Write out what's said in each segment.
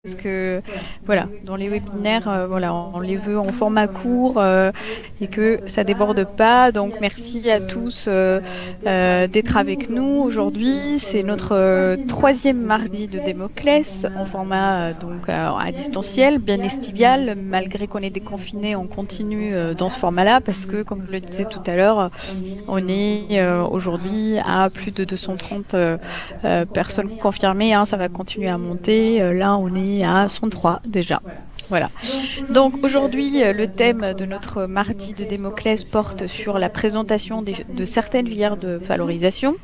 parce que voilà, dans les webinaires, voilà, on les veut en format court et que ça déborde pas. Donc merci à tous d'être avec nous aujourd'hui. C'est notre troisième mardi de Démoclès en format donc à distanciel, bien estival. Malgré qu'on est déconfiné, on continue dans ce format-là parce que, comme je le disais tout à l'heure, on est aujourd'hui à plus de 230 personnes confirmées. Hein, ça va continuer à monter. Là, on est à 103 déjà. Voilà. Donc aujourd'hui, le thème de notre mardi de Démoclès porte sur la présentation de certaines filières de valorisation.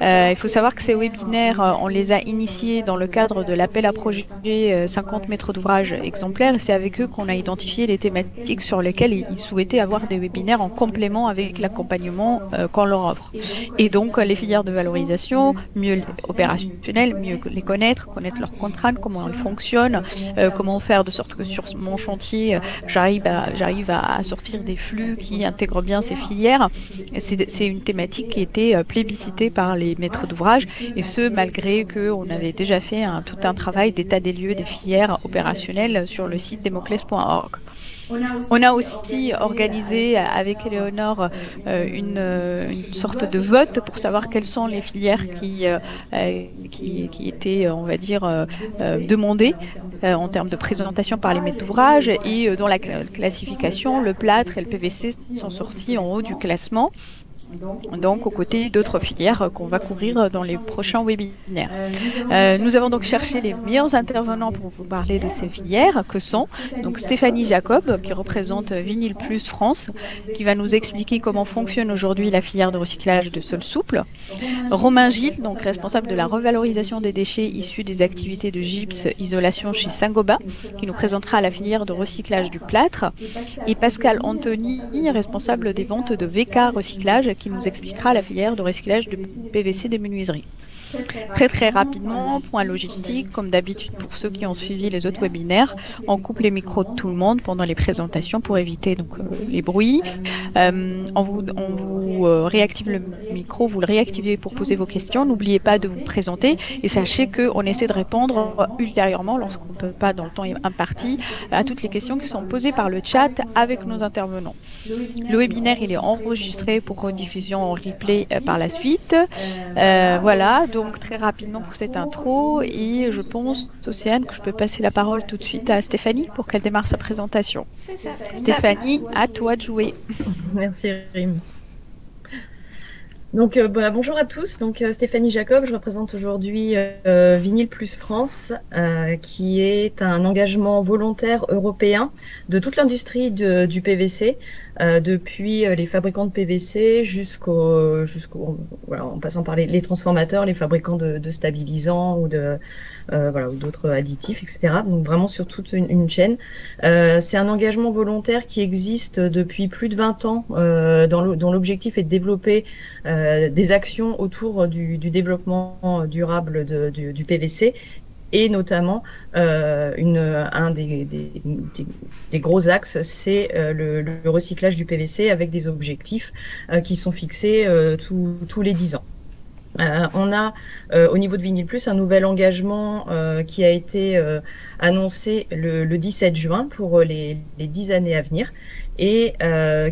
Il faut savoir que ces webinaires, on les a initiés dans le cadre de l'appel à projet 50 mètres d'ouvrage exemplaires. C'est avec eux qu'on a identifié les thématiques sur lesquelles ils souhaitaient avoir des webinaires en complément avec l'accompagnement qu'on leur offre. Et donc les filières de valorisation, mieux opérationnelles, mieux les connaître leurs contraintes, comment elles fonctionnent, comment faire de sorte que sur mon chantier, j'arrive à sortir des flux qui intègrent bien ces filières. C'est une thématique qui était plébiscitée par les maîtres d'ouvrage, et ce, malgré qu'on avait déjà fait tout un travail d'état des lieux des filières opérationnelles sur le site democlès.org. On a aussi organisé avec Éléonore une sorte de vote pour savoir quelles sont les filières qui étaient, on va dire, demandées en termes de présentation par les maîtres d'ouvrage, et dans la classification, le plâtre et le PVC sont sortis en haut du classement. Donc aux côtés d'autres filières qu'on va couvrir dans les prochains webinaires. Nous avons donc cherché les meilleurs intervenants pour vous parler de ces filières, que sont donc Stéphanie Jacob, qui représente Vinyl Plus France, qui va nous expliquer comment fonctionne aujourd'hui la filière de recyclage de sol souple. Romain Gilles, donc responsable de la revalorisation des déchets issus des activités de gypse isolation chez Saint-Gobain, qui nous présentera la filière de recyclage du plâtre. Et Pascal Anthony, responsable des ventes de VK Recyclage, qui nous expliquera la filière de recyclage de PVC des menuiseries. Très rapidement, point logistique, comme d'habitude pour ceux qui ont suivi les autres webinaires, on coupe les micros de tout le monde pendant les présentations pour éviter donc les bruits. On vous réactive le micro, vous le réactivez pour poser vos questions. N'oubliez pas de vous présenter et sachez qu'on essaie de répondre ultérieurement, lorsqu'on ne peut pas dans le temps imparti, à toutes les questions qui sont posées par le chat avec nos intervenants. Le webinaire, il est enregistré pour rediffusion en replay par la suite. Voilà. Donc très rapidement pour cette intro, et je pense, Océane, que je peux passer la parole tout de suite à Stéphanie pour qu'elle démarre sa présentation. C'est ça. Stéphanie, à toi de jouer. Merci Rim. Donc bonjour à tous, donc Stéphanie Jacob, je représente aujourd'hui Vinyl Plus France, qui est un engagement volontaire européen de toute l'industrie du PVC, depuis les fabricants de PVC voilà, en passant par les transformateurs, les fabricants de stabilisants ou voilà, ou d'autres additifs, etc. Donc vraiment sur toute une chaîne. C'est un engagement volontaire qui existe depuis plus de 20 ans, dont l'objectif est de développer des actions autour du développement durable du PVC, et notamment un des gros axes, c'est le recyclage du PVC, avec des objectifs qui sont fixés tous les 10 ans. On a au niveau de Vinyl Plus un nouvel engagement qui a été annoncé le 17 juin pour les 10 années à venir, et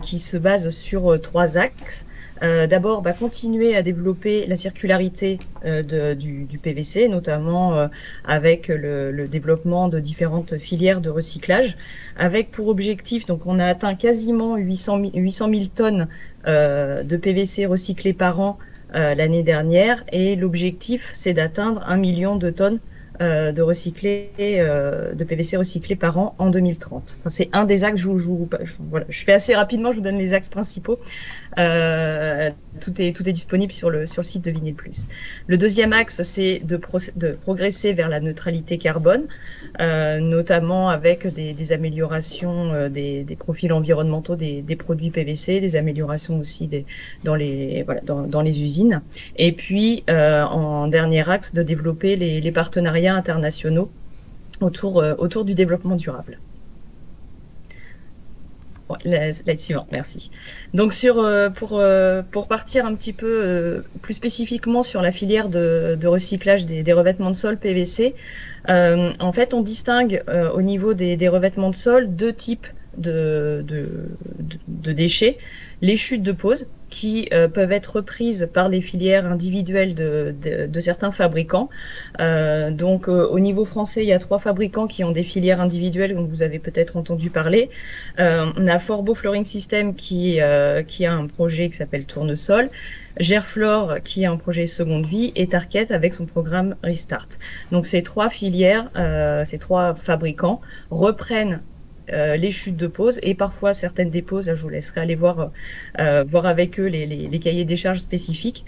qui se base sur 3 axes. D'abord, continuer à développer la circularité du PVC, notamment avec le développement de différentes filières de recyclage, avec pour objectif, donc on a atteint quasiment 800 000 tonnes de PVC recyclés par an l'année dernière, et l'objectif, c'est d'atteindre 1 million de tonnes de PVC recyclés par an en 2030. Enfin, c'est un des axes. Voilà, je fais assez rapidement, je vous donne les axes principaux. Tout est disponible sur le site de Vinyl Plus. Le deuxième axe, c'est de progresser vers la neutralité carbone, notamment avec des améliorations des profils environnementaux des produits PVC, des améliorations aussi dans les usines. Et puis, en dernier axe, de développer les partenariats internationaux autour du développement durable. Ouais, la slide suivante, merci. Donc pour partir un petit peu plus spécifiquement sur la filière de recyclage des revêtements de sol PVC, en fait on distingue au niveau des revêtements de sol deux types de déchets. Les chutes de pose qui peuvent être reprises par les filières individuelles de certains fabricants. Donc au niveau français, il y a 3 fabricants qui ont des filières individuelles, dont vous avez peut-être entendu parler. On a Forbo Flooring System qui a un projet qui s'appelle Tournesol, Gerflor qui a un projet seconde vie et Tarket avec son programme Restart. Donc ces 3 filières, ces 3 fabricants reprennent les chutes de pose et parfois certaines déposes, là je vous laisserai aller voir avec eux les cahiers des charges spécifiques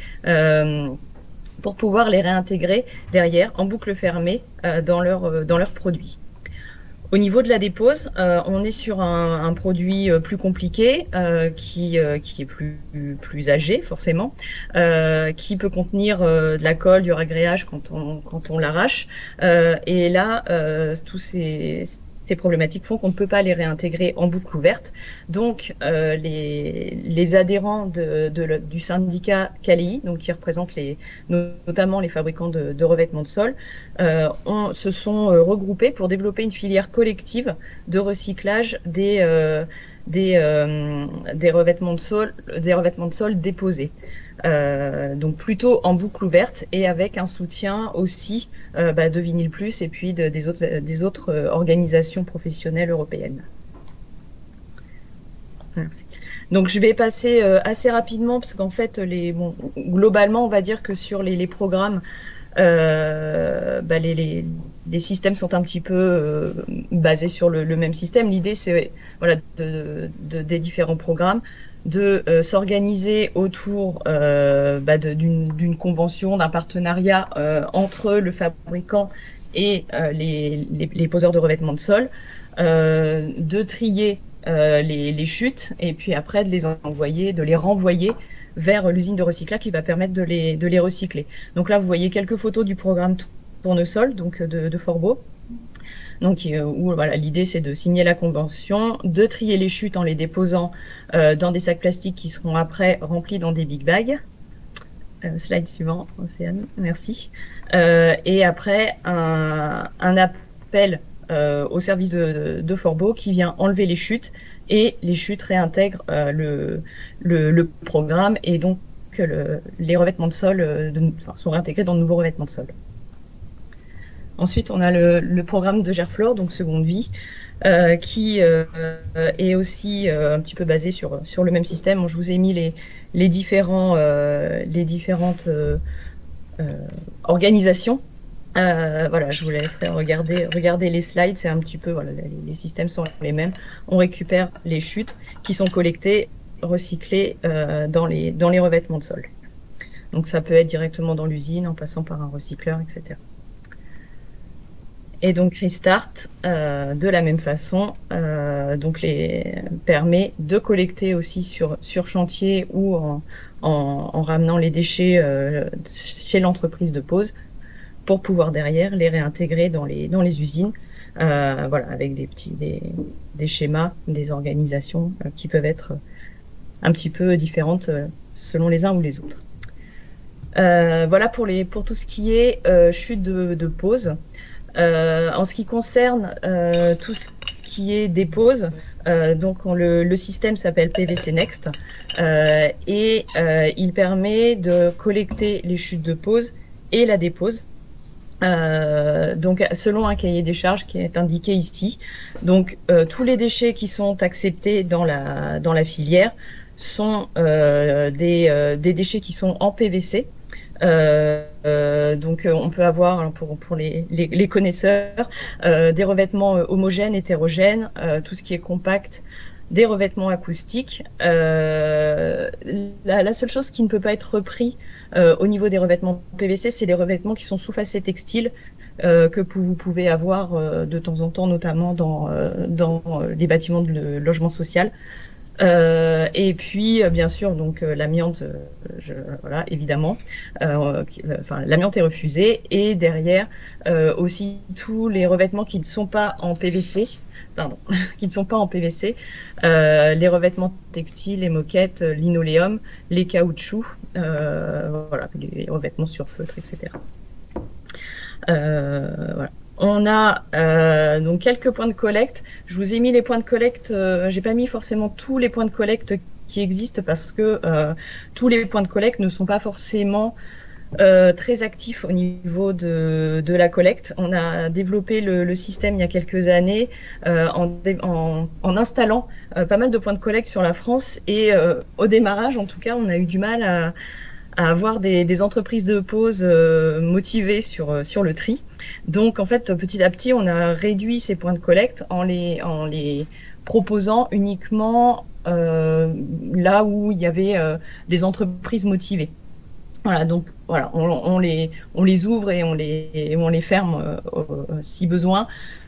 pour pouvoir les réintégrer derrière en boucle fermée dans leurs produits. Au niveau de la dépose, on est sur un produit plus compliqué qui est plus âgé forcément, qui peut contenir de la colle, du ragréage quand on l'arrache. Et là, tous ces problématiques font qu'on ne peut pas les réintégrer en boucle ouverte. Donc, les adhérents du syndicat CALEI, donc qui représentent notamment les fabricants de revêtements de sol, se sont regroupés pour développer une filière collective de recyclage des revêtements de sol déposés. Donc plutôt en boucle ouverte et avec un soutien aussi de Vinyl Plus et puis des autres organisations professionnelles européennes. Merci. Donc je vais passer assez rapidement parce qu'en fait globalement on va dire que sur les programmes les systèmes sont un petit peu basés sur le même système. L'idée c'est des différents programmes de s'organiser autour d'une convention, d'un partenariat entre le fabricant et les poseurs de revêtements de sol, de trier les chutes et puis après de les renvoyer vers l'usine de recyclage qui va permettre de les recycler. Donc là, vous voyez quelques photos du programme Tournesol, donc de Forbo. Donc, l'idée, c'est de signer la convention, de trier les chutes en les déposant dans des sacs plastiques qui seront après remplis dans des big bags. Slide suivant, Océane, merci. Et après, un appel au service de Forbo qui vient enlever les chutes et les chutes réintègrent le programme et donc les revêtements de sol sont réintégrés dans de nouveaux revêtements de sol. Ensuite, on a le programme de Gerflor, donc seconde vie, qui est aussi un petit peu basé sur le même système. Je vous ai mis les différentes organisations. Je vous laisserai regarder les slides. C'est un petit peu, les systèmes sont les mêmes. On récupère les chutes qui sont collectées, recyclées dans les revêtements de sol. Donc ça peut être directement dans l'usine, en passant par un recycleur, etc. Et donc Restart, de la même façon, permet de collecter aussi sur chantier ou en ramenant les déchets chez l'entreprise de pose pour pouvoir derrière les réintégrer dans les usines, avec des schémas, des organisations qui peuvent être un petit peu différentes selon les uns ou les autres. Voilà pour tout ce qui est chute de pose. En ce qui concerne tout ce qui est dépose, le système s'appelle PVC Next et il permet de collecter les chutes de pose et la dépose. Selon un cahier des charges qui est indiqué ici. Donc tous les déchets qui sont acceptés dans la filière sont des déchets qui sont en PVC. On peut avoir pour les connaisseurs des revêtements homogènes, hétérogènes, tout ce qui est compact, des revêtements acoustiques. La seule chose qui ne peut pas être repris au niveau des revêtements PVC, c'est les revêtements qui sont sous facet textile que vous pouvez avoir de temps en temps, notamment dans les bâtiments de logement social. Et puis, bien sûr, donc l'amiante, voilà, évidemment, enfin, l'amiante est refusée. Et derrière, aussi tous les revêtements qui ne sont pas en PVC, pardon, qui ne sont pas en PVC, les revêtements textiles, les moquettes, linoléum, les caoutchoucs, voilà, les revêtements sur feutre, etc. Voilà. On a donc quelques points de collecte. Je vous ai mis les points de collecte. J'ai pas mis forcément tous les points de collecte qui existent parce que tous les points de collecte ne sont pas forcément très actifs au niveau de la collecte. On a développé le système il y a quelques années en installant pas mal de points de collecte sur la France et au démarrage, en tout cas, on a eu du mal à avoir des entreprises de pause motivées sur le tri. Donc en fait, petit à petit, on a réduit ces points de collecte en les proposant uniquement là où il y avait des entreprises motivées. Voilà, donc voilà, on les ouvre et on les ferme si besoin.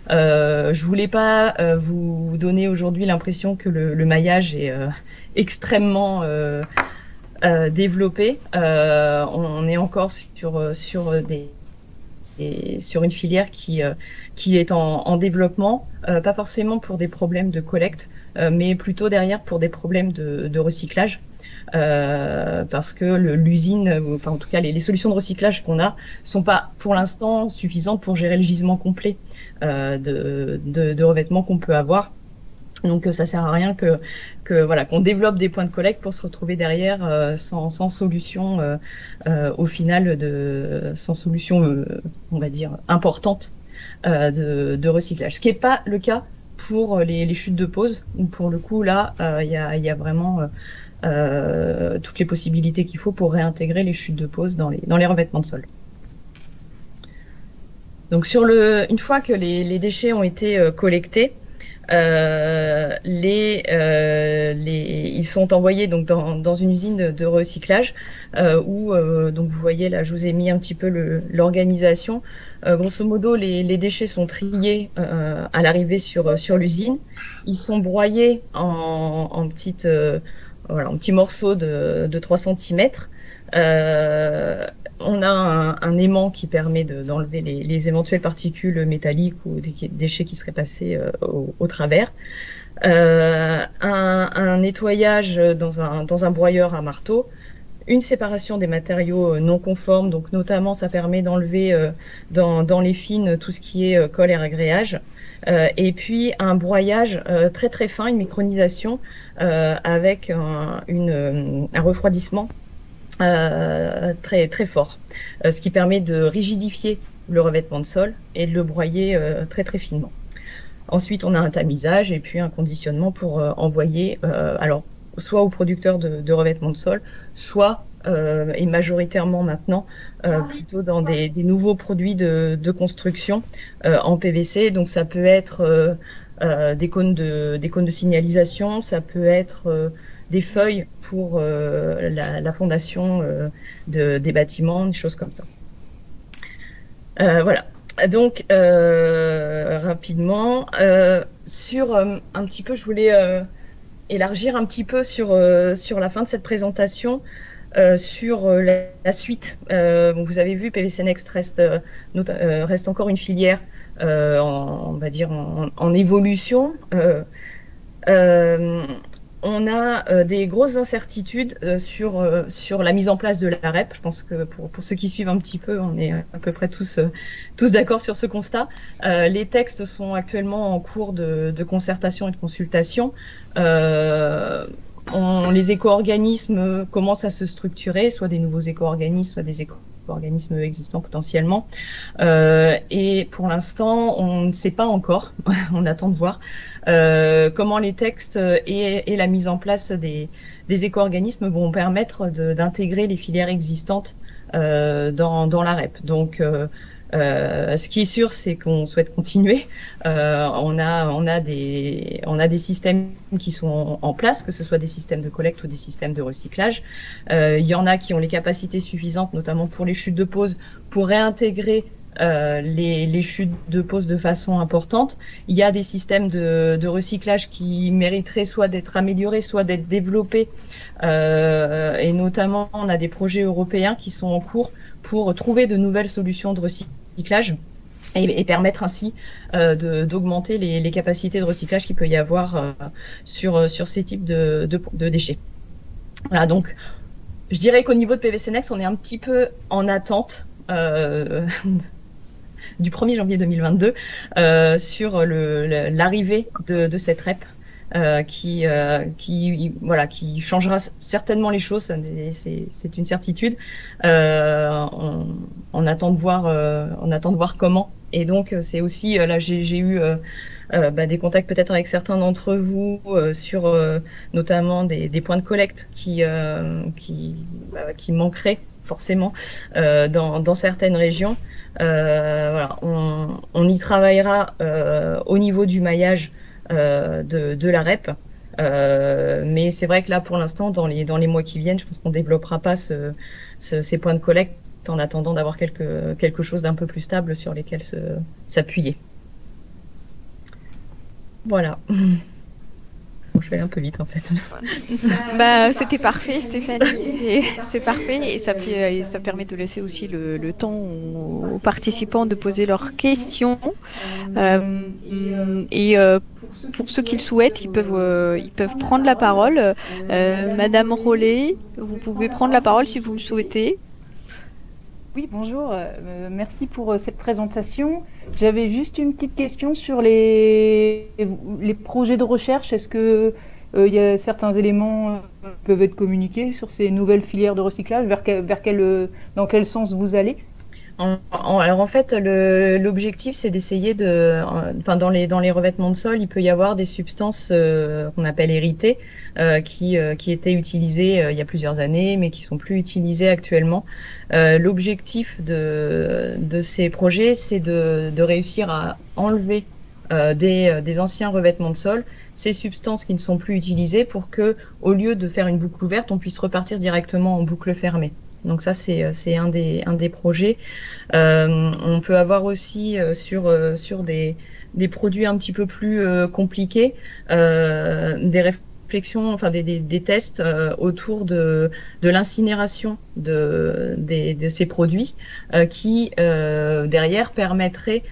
Je voulais pas vous donner aujourd'hui l'impression que le maillage est extrêmement développé. On est encore sur une filière qui est en développement, pas forcément pour des problèmes de collecte, mais plutôt derrière pour des problèmes de recyclage. Parce que l'usine, enfin en tout cas les solutions de recyclage qu'on a sont pas pour l'instant suffisantes pour gérer le gisement complet de revêtements qu'on peut avoir. Donc ça sert à rien voilà, qu'on développe des points de collecte pour se retrouver derrière sans solution au final, sans solution on va dire importante de recyclage. Ce qui n'est pas le cas pour les chutes de pause, où pour le coup là il y a vraiment toutes les possibilités qu'il faut pour réintégrer les chutes de pause dans les revêtements de sol. Donc une fois que les déchets ont été collectés, ils sont envoyés donc dans une usine de recyclage où donc vous voyez là, je vous ai mis un petit peu l'organisation. Grosso modo, les déchets sont triés à l'arrivée sur l'usine. Ils sont broyés en petits morceaux de 3 cm. On a un aimant qui permet d'enlever les éventuelles particules métalliques ou des déchets qui seraient passés au travers. Un nettoyage dans un broyeur à marteau, une séparation des matériaux non conformes, donc notamment ça permet d'enlever dans les fines tout ce qui est colle et ragréage, et puis un broyage très très fin, une micronisation avec un refroidissement très très fort, ce qui permet de rigidifier le revêtement de sol et de le broyer très très finement. Ensuite, on a un tamisage et puis un conditionnement pour envoyer, alors soit aux producteurs de revêtements de sol, soit et majoritairement maintenant plutôt dans des nouveaux produits de construction en PVC. Donc ça peut être des cônes de signalisation, ça peut être des feuilles pour la fondation des bâtiments, des choses comme ça. Voilà. Donc rapidement sur un petit peu, je voulais élargir un petit peu sur la fin de cette présentation. Sur la suite, vous avez vu, PVC Next reste encore une filière, on va dire en évolution. On a des grosses incertitudes sur la mise en place de la REP. Je pense que pour ceux qui suivent un petit peu, on est à peu près tous d'accord sur ce constat. Les textes sont actuellement en cours de concertation et de consultation. Les éco-organismes commencent à se structurer, soit des nouveaux éco-organismes, soit des éco-organismes existants potentiellement. Et pour l'instant, on ne sait pas encore, on attend de voir comment les textes et la mise en place des éco-organismes vont permettre d'intégrer les filières existantes dans la REP. Donc, ce qui est sûr, c'est qu'on souhaite continuer. On a des systèmes qui sont en place, que ce soit des systèmes de collecte ou des systèmes de recyclage. Il y en a qui ont les capacités suffisantes, notamment pour les chutes de pause, pour réintégrer les chutes de pose de façon importante. Il y a des systèmes de recyclage qui mériteraient soit d'être améliorés, soit d'être développés. Et notamment, on a des projets européens qui sont en cours pour trouver de nouvelles solutions de recyclage et permettre ainsi d'augmenter les capacités de recyclage qu'il peut y avoir sur ces types de déchets. Voilà, donc je dirais qu'au niveau de PVC Next, on est un petit peu en attente du 1er janvier 2022 sur l'arrivée de cette REP qui changera certainement les choses, c'est une certitude. On attend de voir comment. Et donc c'est aussi là j'ai eu des contacts peut-être avec certains d'entre vous sur notamment des points de collecte qui manqueraient forcément dans certaines régions. Voilà, on y travaillera au niveau du maillage de la REP. Mais c'est vrai que là, pour l'instant, dans les mois qui viennent, je pense qu'on ne développera pas ces points de collecte en attendant d'avoir quelque chose d'un peu plus stable sur lesquels s'appuyer. Voilà. Bon, je vais aller un peu vite en fait. C'était parfait, Stéphanie. C'est parfait et ça permet de laisser aussi le temps aux participants de poser leurs questions. Pour ceux qui le souhaitent, ils peuvent prendre la parole. Madame Rollet, vous pouvez prendre la parole si vous le souhaitez. Oui, bonjour. Merci pour cette présentation. J'avais juste une petite question sur les projets de recherche. Est-ce que il y a certains éléments qui peuvent être communiqués sur ces nouvelles filières de recyclage, dans quel sens vous allez? Alors en fait, l'objectif c'est d'essayer dans les revêtements de sol, il peut y avoir des substances qu'on appelle héritées qui étaient utilisées il y a plusieurs années, mais qui sont plus utilisées actuellement. L'objectif de ces projets, c'est de réussir à enlever des anciens revêtements de sol ces substances qui ne sont plus utilisées pour que, au lieu de faire une boucle ouverte, on puisse repartir directement en boucle fermée. Donc ça, c'est un des projets. On peut avoir aussi sur des produits un petit peu plus compliqués, des réflexions, enfin des tests autour de l'incinération de ces produits qui derrière permettraient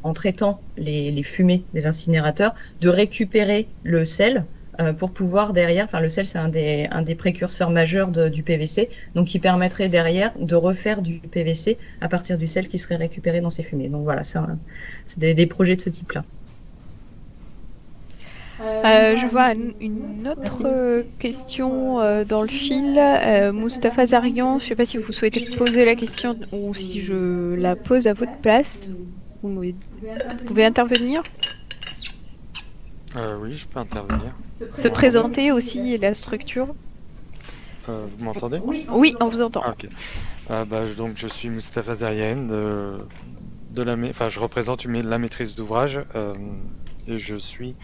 en traitant les fumées des incinérateurs, de récupérer le sel pour pouvoir derrière, enfin le sel c'est un des précurseurs majeurs du PVC, donc qui permettrait derrière de refaire du PVC à partir du sel qui serait récupéré dans ces fumées. Donc voilà, c'est des projets de ce type-là. Je vois une autre question dans le fil. Moustapha Zarian, je ne sais pas si vous souhaitez poser la question ou si je la pose à votre place. Vous pouvez intervenir? Oui, je peux intervenir. Se présenter aussi la structure. Vous m'entendez? Oui, on vous entend. Ah, ok. Donc je suis Moustapha Zarian, je représente la maîtrise d'ouvrage et je suis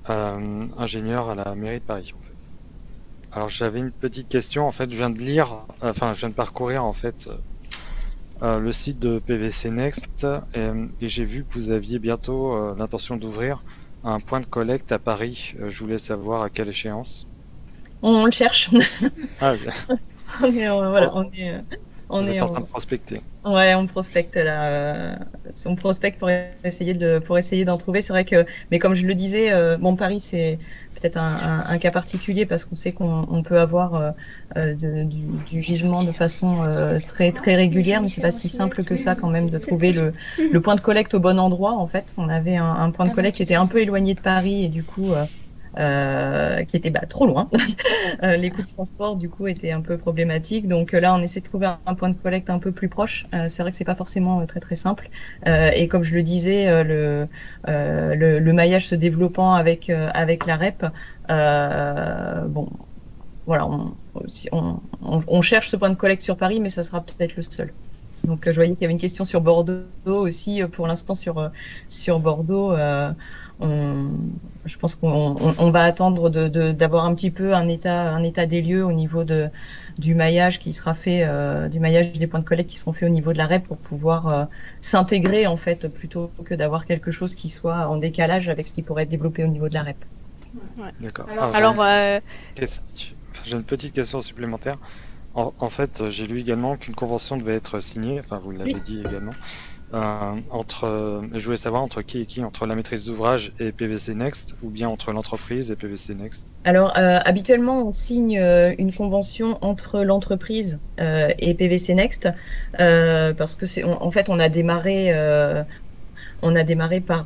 ingénieur à la mairie de Paris. En fait. Alors j'avais une petite question. En fait, je viens de parcourir en fait le site de PVC Next et j'ai vu que vous aviez bientôt l'intention d'ouvrir un point de collecte à Paris. Je voulais savoir à quelle échéance. On le cherche. Ah, on est en train de prospecter. Ouais, on prospecte là. On prospecte pour essayer d'en trouver. C'est vrai que, mais comme je le disais, Paris c'est peut-être un cas particulier parce qu'on sait qu'on peut avoir du gisement de façon très très régulière, mais c'est pas si simple que ça quand même de trouver le point de collecte au bon endroit. En fait, on avait un point de collecte qui était un peu éloigné de Paris et du coup qui était trop loin. Les coûts de transport du coup étaient un peu problématiques. Donc là, on essaie de trouver un point de collecte un peu plus proche. C'est vrai que c'est pas forcément très très simple. Et comme je le disais, le maillage se développant avec la REP, voilà, on cherche ce point de collecte sur Paris, mais ça sera peut-être le seul. Donc, je voyais qu'il y avait une question sur Bordeaux aussi. Pour l'instant, sur Bordeaux, je pense qu'on va attendre d'avoir un petit peu un état des lieux au niveau du maillage qui sera fait, du maillage des points de collecte qui seront faits au niveau de la REP pour pouvoir s'intégrer en fait, plutôt que d'avoir quelque chose qui soit en décalage avec ce qui pourrait être développé au niveau de la REP. Ouais. D'accord. Alors, j'ai une petite question supplémentaire. En fait, j'ai lu également qu'une convention devait être signée, enfin vous l'avez dit également, je voulais savoir entre qui et qui, entre la maîtrise d'ouvrage et PVC Next, ou bien entre l'entreprise et PVC Next? Alors, habituellement, on signe une convention entre l'entreprise et PVC Next, parce que en fait, on a démarré par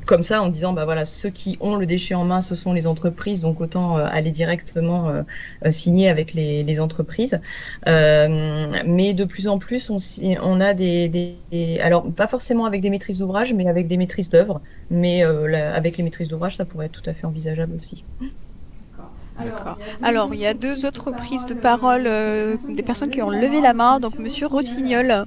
comme ça en disant bah voilà, ceux qui ont le déchet en main, ce sont les entreprises, donc autant aller directement signer avec les entreprises. Mais de plus en plus on a alors pas forcément avec des maîtrises d'ouvrage, mais avec des maîtrises d'œuvre, mais avec les maîtrises d'ouvrage ça pourrait être tout à fait envisageable aussi. D'accord. Alors il y a 2 autres prises de parole, des personnes qui ont levé la main, donc Monsieur Rossignol.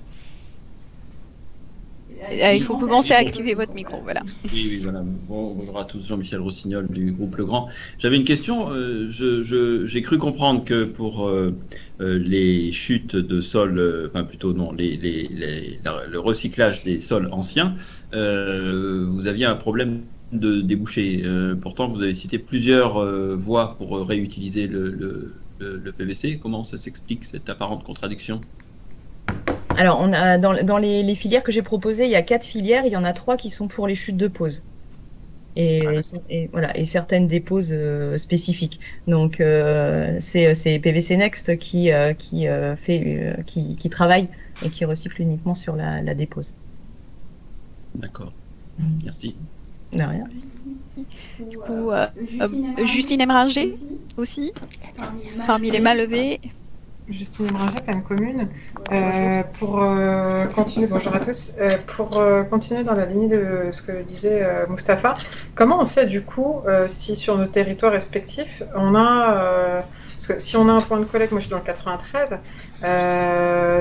Il faut commencer à activer votre micro, voilà. Oui, voilà. Bonjour à tous, Jean-Michel Rossignol du groupe Legrand. J'avais une question. J'ai cru comprendre que pour les chutes de sol, enfin plutôt non, le recyclage des sols anciens, vous aviez un problème de débouché. Pourtant, vous avez cité plusieurs voies pour réutiliser le PVC. Comment ça s'explique, cette apparente contradiction ? Alors, on a dans les filières que j'ai proposées, il y a 4 filières, il y en a 3 qui sont pour les chutes de pause. Et voilà, et certaines déposes spécifiques. Donc, c'est PVC Next qui travaille et qui recycle uniquement sur la dépose. D'accord. Merci. De rien. Du coup, Justine Emringer aussi, parmi les mains levées. Justine Emringer, Cannes Commune. Pour continuer, bonjour à tous. Pour continuer dans la lignée de ce que disait Mustapha, comment on sait du coup si sur nos territoires respectifs on a, parce que si on a un point de collecte, moi je suis dans le 93,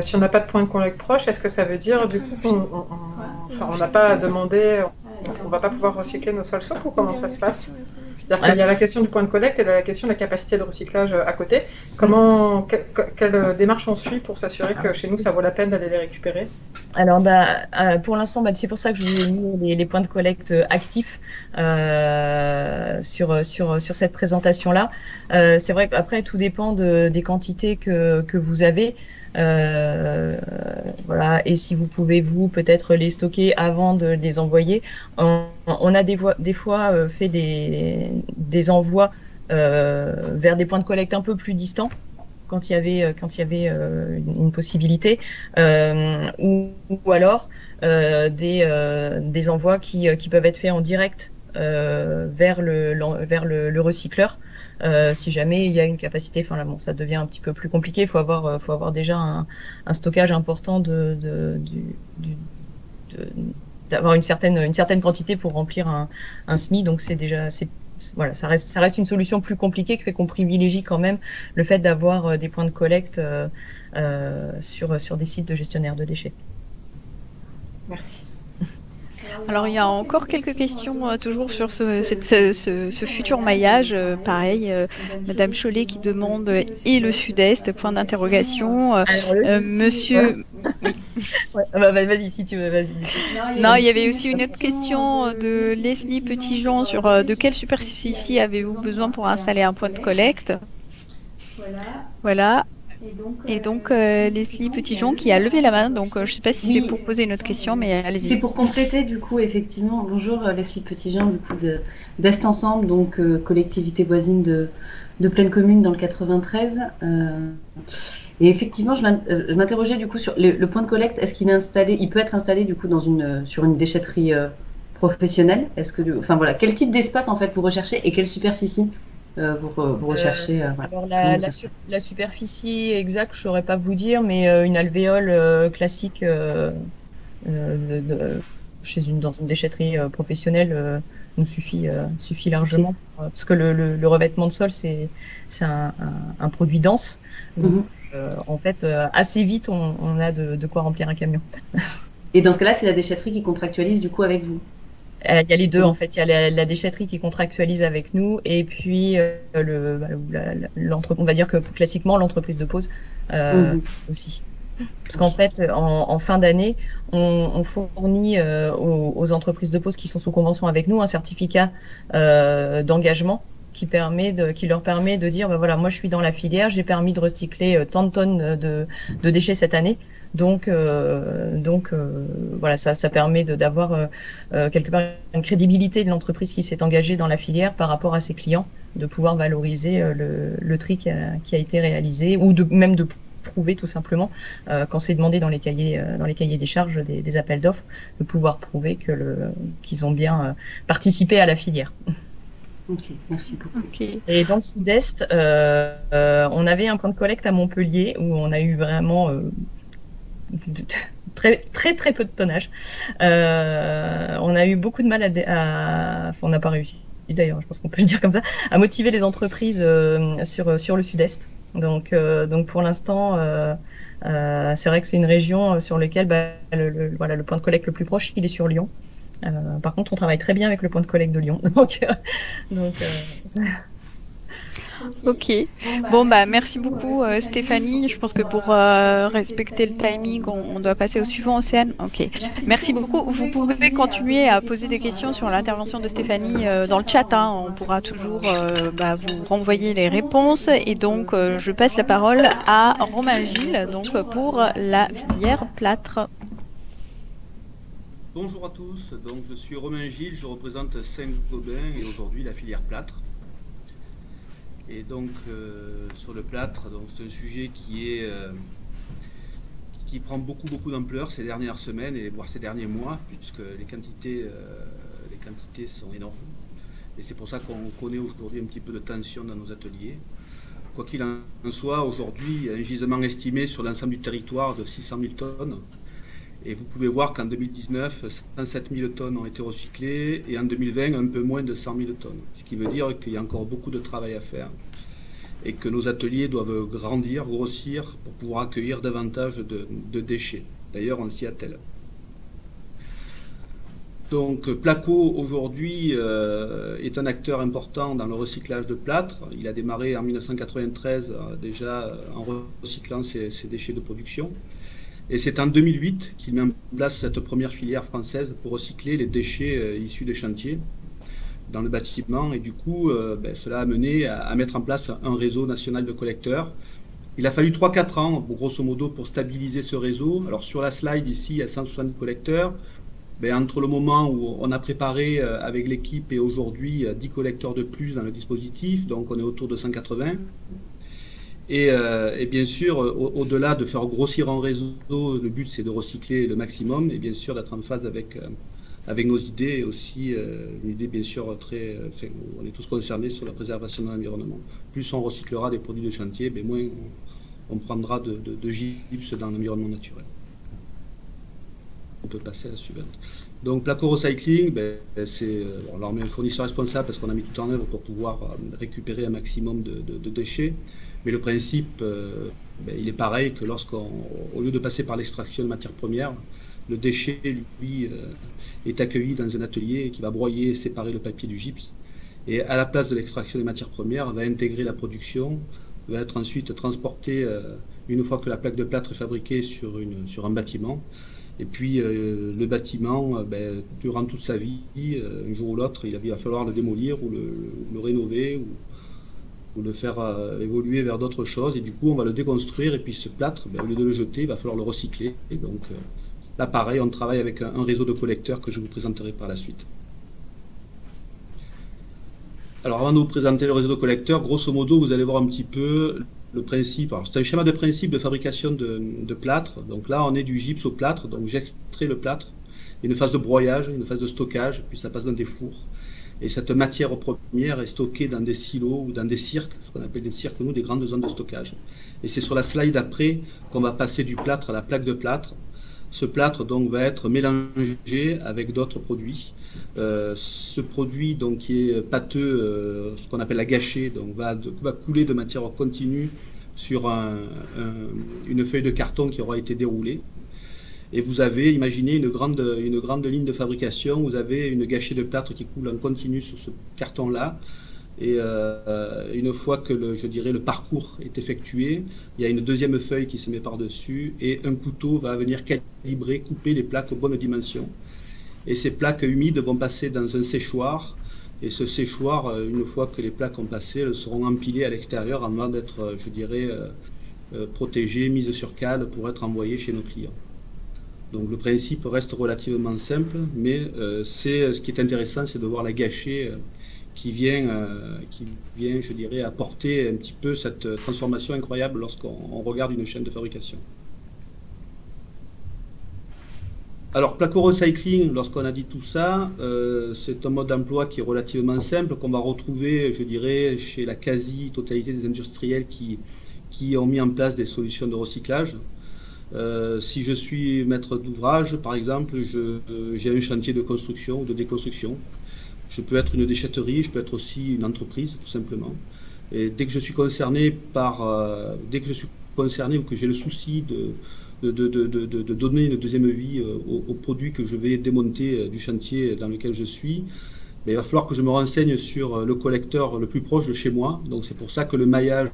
si on n'a pas de point de collecte proche, est-ce que ça veut dire du coup qu'on n'a pas demandé, on ne va pas pouvoir recycler nos sols souples, ou comment ça se passe? C'est-à-dire qu'il y a la question du point de collecte et la question de la capacité de recyclage à côté. Quelle démarche on suit pour s'assurer que chez nous, ça vaut la peine d'aller les récupérer? Alors, pour l'instant, c'est pour ça que je vous ai mis les points de collecte actifs sur cette présentation-là. C'est vrai qu'après, tout dépend des quantités que vous avez. Voilà, et si vous pouvez peut-être les stocker avant de les envoyer. On a des fois fait des envois vers des points de collecte un peu plus distants quand il y avait une possibilité, ou alors des envois qui peuvent être faits en direct vers le recycleur. Si jamais il y a une capacité, enfin là, bon, ça devient un petit peu plus compliqué. Il faut avoir déjà un stockage important d'avoir une certaine quantité pour remplir un SMI. Donc voilà, ça reste une solution plus compliquée, qui fait qu'on privilégie quand même le fait d'avoir des points de collecte sur des sites de gestionnaires de déchets. Merci. Alors il y a encore quelques questions toujours sur ce futur maillage. Pareil, Madame Chollet qui demande et le Sud-Est, point d'interrogation. Monsieur. Ouais, vas-y si tu veux, vas-y. Non, il y avait aussi une autre question de Leslie Petitjean sur de quelle superficie avez-vous besoin pour installer un point de collecte. Voilà. Et donc Leslie Petitjean qui a levé la main, donc je ne sais pas si c'est pour poser une autre question, mais allez-y. C'est pour compléter du coup, effectivement. Bonjour, Leslie Petitjean du coup d'Est Ensemble, donc collectivité voisine de Plaine Commune dans le 93. Et effectivement, je m'interrogeais du coup sur le point de collecte. Est-ce qu'il est installé? Il peut être installé du coup sur une déchetterie professionnelle. Enfin voilà, quel type d'espace en fait vous recherchez et quelle superficie vous recherchez voilà. Alors la superficie exacte, je ne saurais pas vous dire, mais une alvéole classique dans une déchetterie professionnelle nous suffit largement, parce que le revêtement de sol c'est un produit dense. en fait, assez vite, on a de quoi remplir un camion. Et dans ce cas-là, c'est la déchetterie qui contractualise du coup avec vous? Il y a les deux, en fait. Il y a la déchetterie qui contractualise avec nous et puis on va dire que classiquement, l'entreprise de pose aussi. Parce qu'en fait, en fin d'année, on fournit aux entreprises de pose qui sont sous convention avec nous un certificat d'engagement qui leur permet de dire, voilà, moi je suis dans la filière, j'ai permis de recycler tant de tonnes de déchets cette année. Donc voilà, ça permet d'avoir quelque part une crédibilité de l'entreprise qui s'est engagée dans la filière par rapport à ses clients, de pouvoir valoriser le tri qui a été réalisé ou même de prouver tout simplement quand c'est demandé dans les cahiers des charges des appels d'offres, de pouvoir prouver qu'ils ont bien participé à la filière. Ok, merci beaucoup. Okay. Et dans le sud-est, on avait un point de collecte à Montpellier où on a eu vraiment très peu de tonnage. On a eu beaucoup de mal enfin, on n'a pas réussi d'ailleurs, je pense qu'on peut le dire comme ça, à motiver les entreprises sur le sud-est. Donc pour l'instant, c'est vrai que c'est une région sur laquelle le point de collecte le plus proche, il est sur Lyon. Par contre, on travaille très bien avec le point de collecte de Lyon. Ok. Bon, merci beaucoup Stéphanie. Je pense que pour respecter le timing, on doit passer au suivant, Océane. Ok. Merci beaucoup. Vous pouvez continuer à poser des questions sur l'intervention de Stéphanie dans le chat. Hein. On pourra toujours vous renvoyer les réponses. Et donc, je passe la parole à Romain Gilles, donc pour la filière plâtre. Bonjour à tous, donc je suis Romain Gilles, je représente Saint-Gobain et aujourd'hui la filière plâtre. Et donc sur le plâtre, c'est un sujet qui prend beaucoup d'ampleur ces dernières semaines et voire ces derniers mois, puisque les quantités sont énormes. Et c'est pour ça qu'on connaît aujourd'hui un petit peu de tension dans nos ateliers. Quoi qu'il en soit, aujourd'hui, un gisement estimé sur l'ensemble du territoire de 600 000 tonnes. Et vous pouvez voir qu'en 2019, 107 000 tonnes ont été recyclées et en 2020, un peu moins de 100 000 tonnes. Ce qui veut dire qu'il y a encore beaucoup de travail à faire et que nos ateliers doivent grossir pour pouvoir accueillir davantage de déchets. D'ailleurs, on s'y attelle. Donc Placo aujourd'hui est un acteur important dans le recyclage de plâtre. Il a démarré en 1993 déjà en recyclant ses déchets de production. Et c'est en 2008 qu'il met en place cette première filière française pour recycler les déchets issus des chantiers dans le bâtiment. Et du coup, cela a mené à mettre en place un réseau national de collecteurs. Il a fallu 3-4 ans, grosso modo, pour stabiliser ce réseau. Alors sur la slide ici, il y a 170 collecteurs. Entre le moment où on a préparé avec l'équipe et aujourd'hui 10 collecteurs de plus dans le dispositif, donc on est autour de 180. Et bien sûr, au-delà de faire grossir un réseau, le but c'est de recycler le maximum et bien sûr d'être en phase avec nos idées et aussi une idée bien sûr on est tous concernés sur la préservation de l'environnement. Plus on recyclera des produits de chantier, moins on prendra de gypse dans l'environnement naturel. On peut passer à la suivante. Donc Placo Recycling, on met un fournisseur responsable parce qu'on a mis tout en œuvre pour pouvoir récupérer un maximum de déchets. Mais le principe, il est pareil que au lieu de passer par l'extraction de matières premières, le déchet, lui, est accueilli dans un atelier qui va broyer et séparer le papier du gypse. Et à la place de l'extraction des matières premières, va intégrer la production, va être ensuite transporté une fois que la plaque de plâtre est fabriquée sur un bâtiment. Et puis le bâtiment, durant toute sa vie, un jour ou l'autre, il va falloir le démolir ou le rénover ou le faire évoluer vers d'autres choses. Et du coup, on va le déconstruire et puis ce plâtre, au lieu de le jeter, il va falloir le recycler. Et donc là, pareil, on travaille avec un réseau de collecteurs que je vous présenterai par la suite. Alors avant de vous présenter le réseau de collecteurs, grosso modo, vous allez voir un petit peu le principe. Alors c'est un schéma de principe de fabrication de plâtre. Donc là, on est du gypse au plâtre. Donc j'extrais le plâtre. Il y a une phase de broyage, une phase de stockage, puis ça passe dans des fours. Et cette matière première est stockée dans des silos ou dans des cirques, ce qu'on appelle des cirques, nous, des grandes zones de stockage. Et c'est sur la slide après qu'on va passer du plâtre à la plaque de plâtre. Ce plâtre donc va être mélangé avec d'autres produits. Ce produit donc qui est pâteux, ce qu'on appelle la gâchée, donc va couler de manière continue sur une feuille de carton qui aura été déroulée. Et vous avez, imaginez une grande ligne de fabrication, vous avez une gâchée de plâtre qui coule en continu sur ce carton-là. Et une fois que je dirais, le parcours est effectué, il y a une deuxième feuille qui se met par-dessus et un couteau va venir calibrer, couper les plaques aux bonnes dimensions. Et ces plaques humides vont passer dans un séchoir. Et ce séchoir, une fois que les plaques ont passé, elles seront empilées à l'extérieur avant d'être, je dirais, protégées, mises sur cale pour être envoyées chez nos clients. Donc le principe reste relativement simple, mais ce qui est intéressant, c'est de voir la gâchée qui vient, je dirais, apporter un petit peu cette transformation incroyable lorsqu'on regarde une chaîne de fabrication. Alors, Placo Recycling, lorsqu'on a dit tout ça, c'est un mode d'emploi qui est relativement simple, qu'on va retrouver, je dirais, chez la quasi-totalité des industriels qui ont mis en place des solutions de recyclage. Si je suis maître d'ouvrage, par exemple, j'ai un chantier de construction ou de déconstruction. Je peux être une déchetterie, je peux être aussi une entreprise, tout simplement. Et dès que je suis concerné ou que j'ai le souci de donner une deuxième vie aux produits que je vais démonter du chantier dans lequel je suis, il va falloir que je me renseigne sur le collecteur le plus proche de chez moi. Donc c'est pour ça que le maillage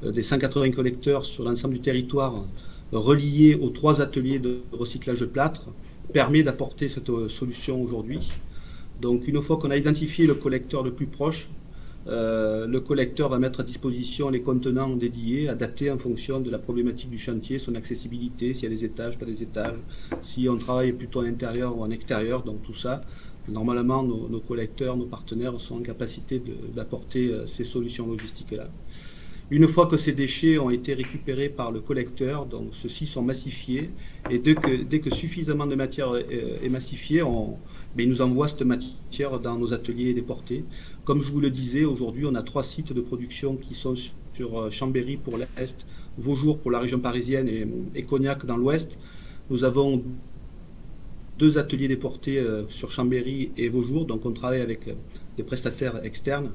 des 180 collecteurs sur l'ensemble du territoire reliés aux 3 ateliers de recyclage de plâtre permet d'apporter cette solution aujourd'hui. Donc une fois qu'on a identifié le collecteur le plus proche, le collecteur va mettre à disposition les contenants dédiés, adaptés en fonction de la problématique du chantier, son accessibilité, s'il y a des étages, pas des étages, si on travaille plutôt en intérieur ou en extérieur, donc tout ça. Normalement, nos collecteurs, nos partenaires sont en capacité d'apporter ces solutions logistiques-là. Une fois que ces déchets ont été récupérés par le collecteur, donc ceux-ci sont massifiés, et dès que suffisamment de matière est massifiée, il nous envoie cette matière dans nos ateliers déportés. Comme je vous le disais, aujourd'hui, on a 3 sites de production qui sont sur Chambéry pour l'Est, Vaujour pour la région parisienne et Cognac dans l'Ouest. Nous avons 2 ateliers déportés sur Chambéry et Vaujour, donc on travaille avec des prestataires externes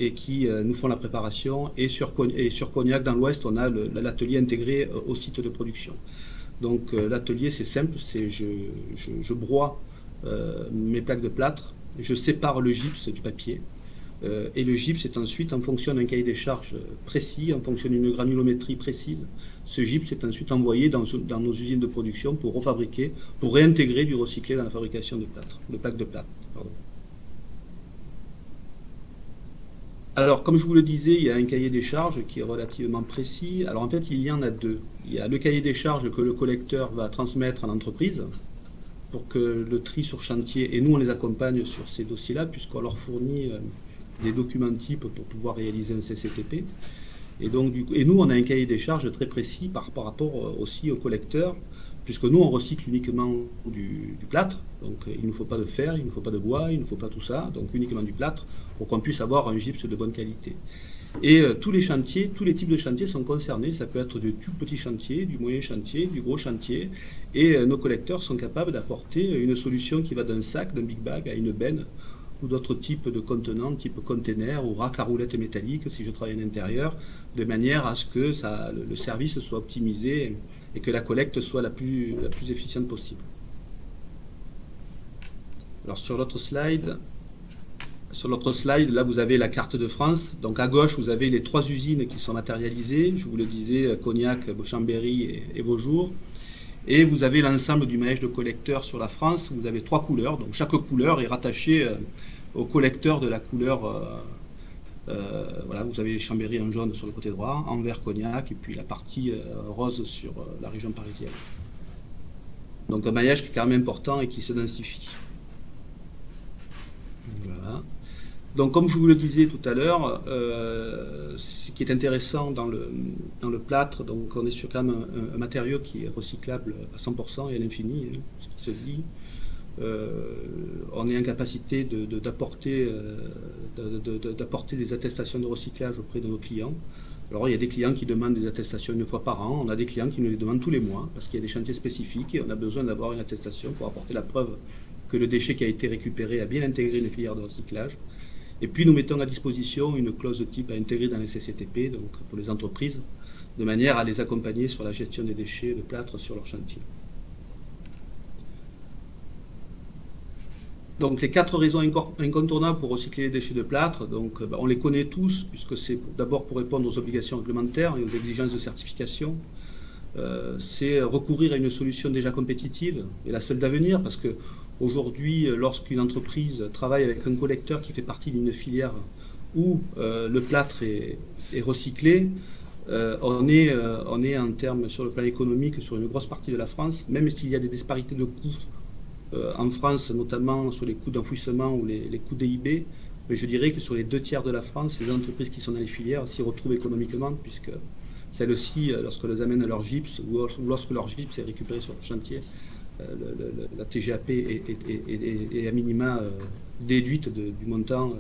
et qui nous font la préparation. Et sur Cognac dans l'Ouest, on a l'atelier intégré au site de production. Donc l'atelier, c'est simple, je broie mes plaques de plâtre, je sépare le gypse du papier, et le gypse est ensuite, en fonction d'un cahier des charges précis, en fonction d'une granulométrie précise, ce gypse est ensuite envoyé dans nos usines de production pour refabriquer, pour réintégrer du recyclé dans la fabrication de plaques de plâtre. Pardon. Alors, comme je vous le disais, il y a un cahier des charges qui est relativement précis. Alors, en fait, il y en a 2. Il y a le cahier des charges que le collecteur va transmettre à l'entreprise pour que le tri sur chantier, et nous, on les accompagne sur ces dossiers-là, puisqu'on leur fournit des documents types pour pouvoir réaliser un CCTP. Et donc, et nous, on a un cahier des charges très précis par rapport aussi au collecteur, puisque nous, on recycle uniquement du plâtre. Donc, il ne faut pas de fer, il ne faut pas de bois, il ne faut pas tout ça, donc uniquement du plâtre, pour qu'on puisse avoir un gypse de bonne qualité. Et tous les chantiers, tous les types de chantiers sont concernés. Ça peut être du tout petit chantier, du moyen chantier, du gros chantier. Et nos collecteurs sont capables d'apporter une solution qui va d'un sac, d'un big bag à une benne, ou d'autres types de contenants, type container ou rack à roulettes métalliques, si je travaille à l'intérieur, de manière à ce que le service soit optimisé et que la collecte soit la plus efficiente possible. Alors sur l'autre slide, là vous avez la carte de France. Donc à gauche, vous avez les 3 usines qui sont matérialisées. Je vous le disais, Cognac, Chambéry et Vaujour. Et vous avez l'ensemble du maillage de collecteurs sur la France. Vous avez 3 couleurs. Donc chaque couleur est rattachée au collecteur de la couleur. Voilà, vous avez Chambéry en jaune sur le côté droit, en vert Cognac, et puis la partie rose sur la région parisienne. Donc un maillage qui est quand même important et qui se densifie. Voilà. Donc comme je vous le disais tout à l'heure, ce qui est intéressant dans le plâtre, donc on est sur quand même un matériau qui est recyclable à 100% et à l'infini, hein, ce qui se dit. On est en capacité d'apporter des attestations de recyclage auprès de nos clients. Alors il y a des clients qui demandent des attestations 1 fois par an, on a des clients qui nous les demandent tous les mois, parce qu'il y a des chantiers spécifiques et on a besoin d'avoir une attestation pour apporter la preuve que le déchet qui a été récupéré a bien intégré une filière de recyclage. Et puis nous mettons à disposition une clause de type à intégrer dans les CCTP, donc pour les entreprises, de manière à les accompagner sur la gestion des déchets de plâtre sur leur chantier. Donc les 4 raisons incontournables pour recycler les déchets de plâtre, donc, on les connaît tous, puisque c'est d'abord pour répondre aux obligations réglementaires et aux exigences de certification. C'est recourir à une solution déjà compétitive et la seule d'avenir, parce que aujourd'hui, lorsqu'une entreprise travaille avec un collecteur qui fait partie d'une filière où le plâtre est recyclé, on est en termes sur le plan économique sur une grosse partie de la France, même s'il y a des disparités de coûts en France, notamment sur les coûts d'enfouissement ou les coûts DIB, mais je dirais que sur les 2 tiers de la France, les entreprises qui sont dans les filières s'y retrouvent économiquement, puisque celles-ci, lorsqu'elles amènent leur gypse ou lorsque leur gypse est récupéré sur le chantier, la TGAP est à minima déduite du montant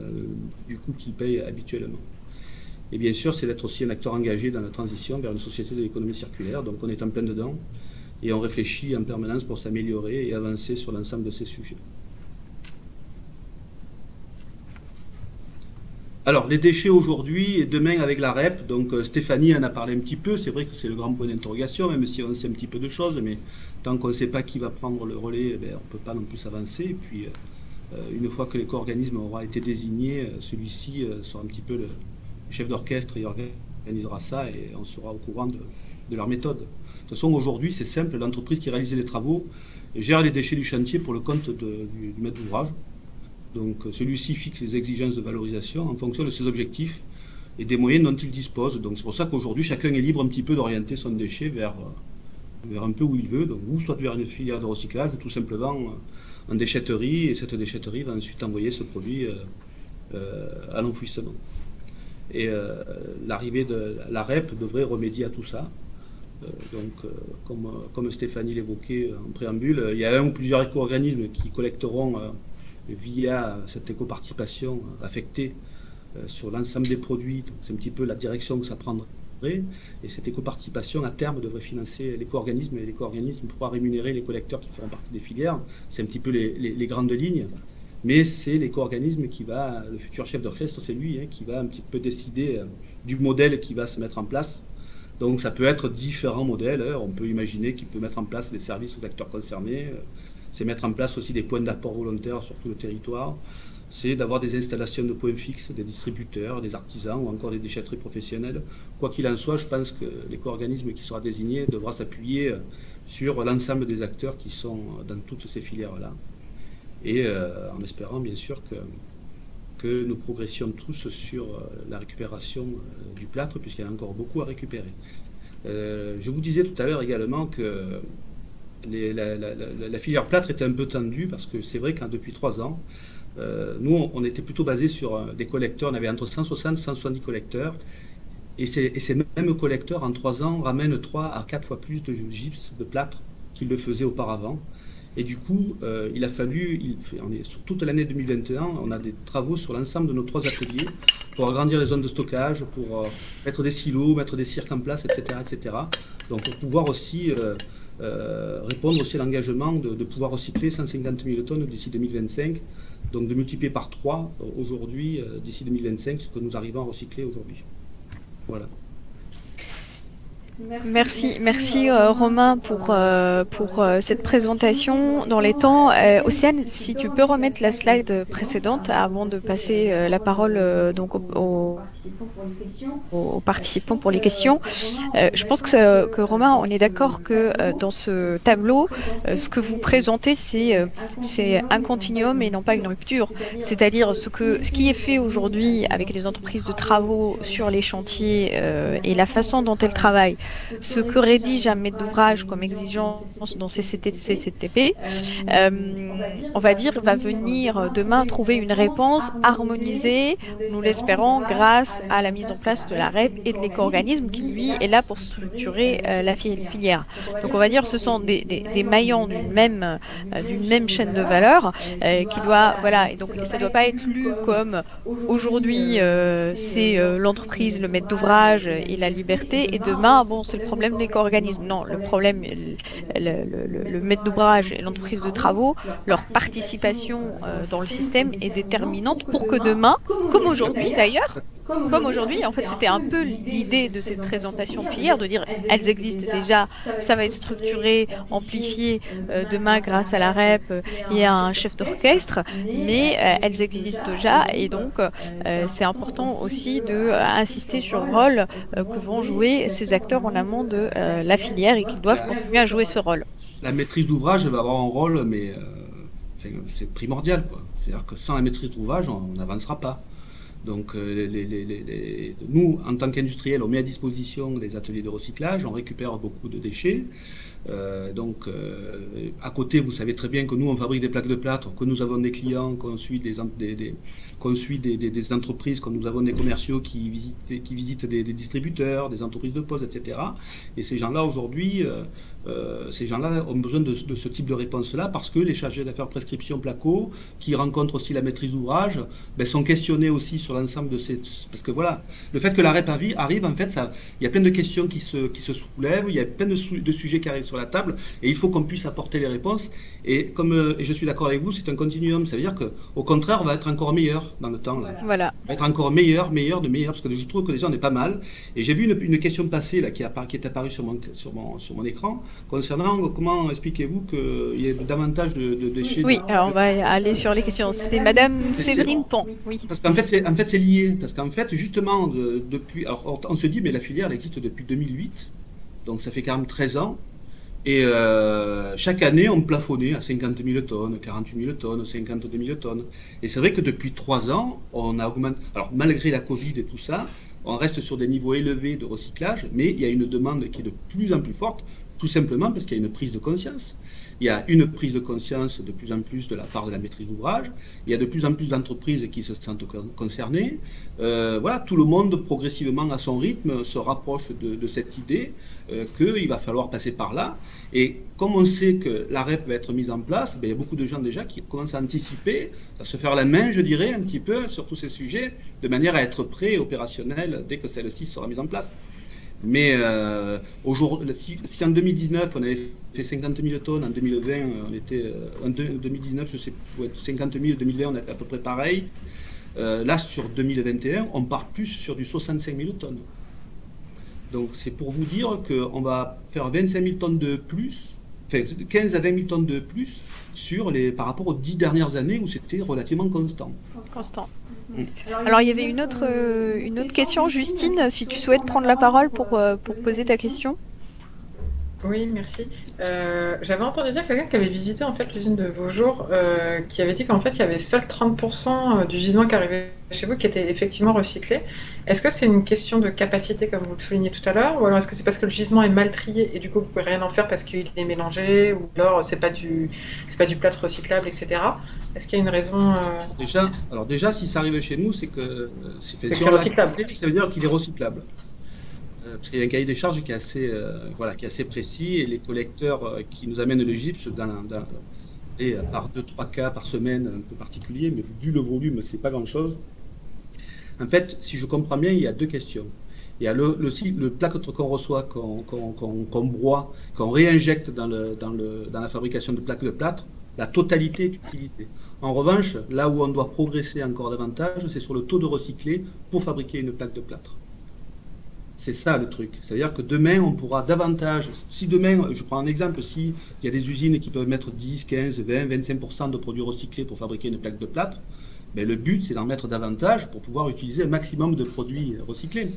du coût qu'ils payent habituellement. Et bien sûr, c'est d'être aussi un acteur engagé dans la transition vers une société de l'économie circulaire, donc on est en plein dedans. Et on réfléchit en permanence pour s'améliorer et avancer sur l'ensemble de ces sujets. Alors, les déchets aujourd'hui et demain avec la REP, donc Stéphanie en a parlé un petit peu, c'est vrai que c'est le grand point d'interrogation, même si on sait un petit peu de choses, mais tant qu'on ne sait pas qui va prendre le relais, on ne peut pas non plus avancer. Et puis, une fois que l'éco-organisme aura été désigné, celui-ci sera un petit peu le chef d'orchestre et organisera ça, et on sera au courant de leur méthode. De toute façon, aujourd'hui, c'est simple, l'entreprise qui réalise les travaux gère les déchets du chantier pour le compte du maître d'ouvrage. Donc, celui-ci fixe les exigences de valorisation en fonction de ses objectifs et des moyens dont il dispose. Donc, c'est pour ça qu'aujourd'hui, chacun est libre un petit peu d'orienter son déchet vers un peu où il veut, donc, ou soit vers une filière de recyclage, ou tout simplement en déchetterie, et cette déchetterie va ensuite envoyer ce produit à l'enfouissement. Et l'arrivée de la REP devrait remédier à tout ça. Comme Stéphanie l'évoquait en préambule, il y a un ou plusieurs éco-organismes qui collecteront via cette éco-participation affectée sur l'ensemble des produits. C'est un petit peu la direction que ça prendrait. Et cette éco-participation, à terme, devrait financer l'éco-organisme, et l'éco-organisme pourra rémunérer les collecteurs qui feront partie des filières. C'est un petit peu les grandes lignes. Mais c'est l'éco-organisme qui va, le futur chef d'orchestre, c'est lui, qui va un petit peu décider du modèle qui va se mettre en place. Donc ça peut être différents modèles. On peut imaginer qu'il peut mettre en place des services aux acteurs concernés. C'est mettre en place aussi des points d'apport volontaires sur tout le territoire. C'est d'avoir des installations de points fixes, des distributeurs, des artisans ou encore des déchetteries professionnelles. Quoi qu'il en soit, je pense que l'éco-organisme qui sera désigné devra s'appuyer sur l'ensemble des acteurs qui sont dans toutes ces filières-là. Et en espérant bien sûr que nous progressions tous sur la récupération du plâtre, puisqu'il y a encore beaucoup à récupérer. Je vous disais tout à l'heure également que la filière plâtre était un peu tendue, parce que c'est vrai que depuis 3 ans, nous on était plutôt basé sur des collecteurs, on avait entre 160 et 170 collecteurs, et ces mêmes collecteurs en 3 ans ramènent 3 à 4 fois plus de gypse, de plâtre, qu'ils le faisaient auparavant. Et du coup, il a fallu, sur toute l'année 2021, on a des travaux sur l'ensemble de nos 3 ateliers pour agrandir les zones de stockage, pour mettre des silos, mettre des cirques en place, etc. etc. Donc pour pouvoir aussi répondre aussi à l'engagement de pouvoir recycler 150 000 tonnes d'ici 2025, donc de multiplier par 3 aujourd'hui, d'ici 2025, ce que nous arrivons à recycler aujourd'hui. Voilà. Merci Romain pour cette présentation dans les temps. Océane, si tu peux remettre la slide précédente avant de passer la parole donc aux participants pour les questions. Je pense que Romain, on est d'accord que dans ce tableau, ce que vous présentez, c'est un continuum et non pas une rupture. C'est-à-dire ce qui est fait aujourd'hui avec les entreprises de travaux sur les chantiers et la façon dont elles travaillent. Ce que rédige un maître d'ouvrage comme exigence dans CCTP, on va dire, va venir demain trouver une réponse harmonisée, nous l'espérons, grâce à la mise en place de la REP et de l'éco-organisme qui, lui, est là pour structurer la filière. Donc, on va dire, ce sont des maillons d'une même chaîne de valeur qui doit, voilà, et donc ça ne doit pas être lu comme aujourd'hui, c'est l'entreprise, le maître d'ouvrage et la liberté, et demain, bon, c'est le problème des co-organismes. Non, le problème, le maître d'ouvrage et l'entreprise de travaux, leur participation dans le système est déterminante pour que demain, comme aujourd'hui d'ailleurs, comme aujourd'hui, en fait, c'était un peu l'idée de cette présentation de filière, de dire elles existent déjà, ça va être structuré, amplifié demain grâce à la REP et à un chef d'orchestre, mais elles existent déjà et donc c'est important aussi d'insister sur le rôle que vont jouer ces acteurs en amont de la filière et qu'ils doivent continuer à jouer ce rôle. La maîtrise d'ouvrage va avoir un rôle, mais c'est primordial, quoi. C'est-à-dire que sans la maîtrise d'ouvrage, on n'avancera pas. Donc nous, en tant qu'industriels, on met à disposition les ateliers de recyclage, on récupère beaucoup de déchets. À côté, vous savez très bien que nous, on fabrique des plaques de plâtre, que nous avons des clients, qu'on suit des entreprises, que nous avons des commerciaux qui visitent des distributeurs, des entreprises de pose, etc. Et ces gens-là, aujourd'hui, ont besoin de ce type de réponse-là parce que les chargés d'affaires prescription placo, qui rencontrent aussi la maîtrise d'ouvrage, sont questionnés aussi sur l'ensemble de ces... Parce que voilà, le fait que la REP arrive, en fait, il y a plein de questions qui se soulèvent, il y a plein de sujets qui arrivent sur la table, et il faut qu'on puisse apporter les réponses. Et et je suis d'accord avec vous, c'est un continuum, ça veut dire qu'au contraire, on va être encore meilleur dans le temps. Là. Voilà. On va être encore meilleur, parce que je trouve que déjà on est pas mal. Et j'ai vu une question passer là, qui est apparue sur mon écran, concernant comment expliquez-vous qu'il y ait davantage de déchets. Oui, alors on va aller sur les questions. C'est Madame Séverine Pont. Oui. Parce qu'en fait, c'est lié. Parce qu'en fait, justement, depuis... Alors, on se dit, mais la filière, elle existe depuis 2008, donc ça fait quand même 13 ans. Et chaque année, on plafonnait à 50 000 tonnes, 48 000 tonnes, 52 000 tonnes. Et c'est vrai que depuis 3 ans, on a augmenté. Alors, malgré la Covid et tout ça, on reste sur des niveaux élevés de recyclage, mais il y a une demande qui est de plus en plus forte, tout simplement parce qu'il y a une prise de conscience. Il y a une prise de conscience de plus en plus de la part de la maîtrise d'ouvrage. Il y a de plus en plus d'entreprises qui se sentent concernées. Voilà, tout le monde progressivement à son rythme se rapproche de cette idée qu'il va falloir passer par là. Et comme on sait que la REP va être mise en place, il y a beaucoup de gens déjà qui commencent à anticiper, à se faire la main, je dirais, un petit peu sur tous ces sujets, de manière à être prêt et opérationnel dès que celle-ci sera mise en place. Mais aujourd'hui, si en 2019 on avait fait 50 000 tonnes, en 2020 on était en 2019 je sais 50 000, 2020 on a fait à peu près pareil. Là sur 2021 on part plus sur du 65 000 tonnes. Donc c'est pour vous dire qu'on va faire 25 000 tonnes de plus, enfin 15 à 20 000 tonnes de plus par rapport aux 10 dernières années où c'était relativement constant. Constant. Alors il y avait une autre question, Justine, si tu souhaites prendre la parole pour poser ta question. Oui, merci. J'avais entendu dire quelqu'un qui avait visité en fait l'usine de Vaujours, qui avait dit qu'en fait il y avait seul 30% du gisement qui arrivait chez vous qui était effectivement recyclé. Est-ce que c'est une question de capacité comme vous le soulignez tout à l'heure, ou alors est-ce que c'est parce que le gisement est mal trié et du coup vous pouvez rien en faire parce qu'il est mélangé, ou alors c'est pas du plâtre recyclable, etc. Est-ce qu'il y a une raison Déjà, si ça arrive chez nous, c'est que c'est recyclable. Ça veut dire qu'il est recyclable. Parce qu'il y a un cahier des charges qui est assez précis, et les collecteurs qui nous amènent le gypse par 2-3 cas par semaine, un peu particulier, mais vu le volume, c'est pas grand-chose. En fait, si je comprends bien, il y a deux questions. Il y a le plâtre qu'on reçoit, qu'on broie, qu'on réinjecte dans la fabrication de plaques de plâtre, la totalité est utilisée. En revanche, là où on doit progresser encore davantage, c'est sur le taux de recyclé pour fabriquer une plaque de plâtre. C'est ça le truc. C'est-à-dire que demain, on pourra davantage... Si demain, je prends un exemple, s'il y a des usines qui peuvent mettre 10, 15, 20, 25% de produits recyclés pour fabriquer une plaque de plâtre, le but, c'est d'en mettre davantage pour pouvoir utiliser un maximum de produits recyclés.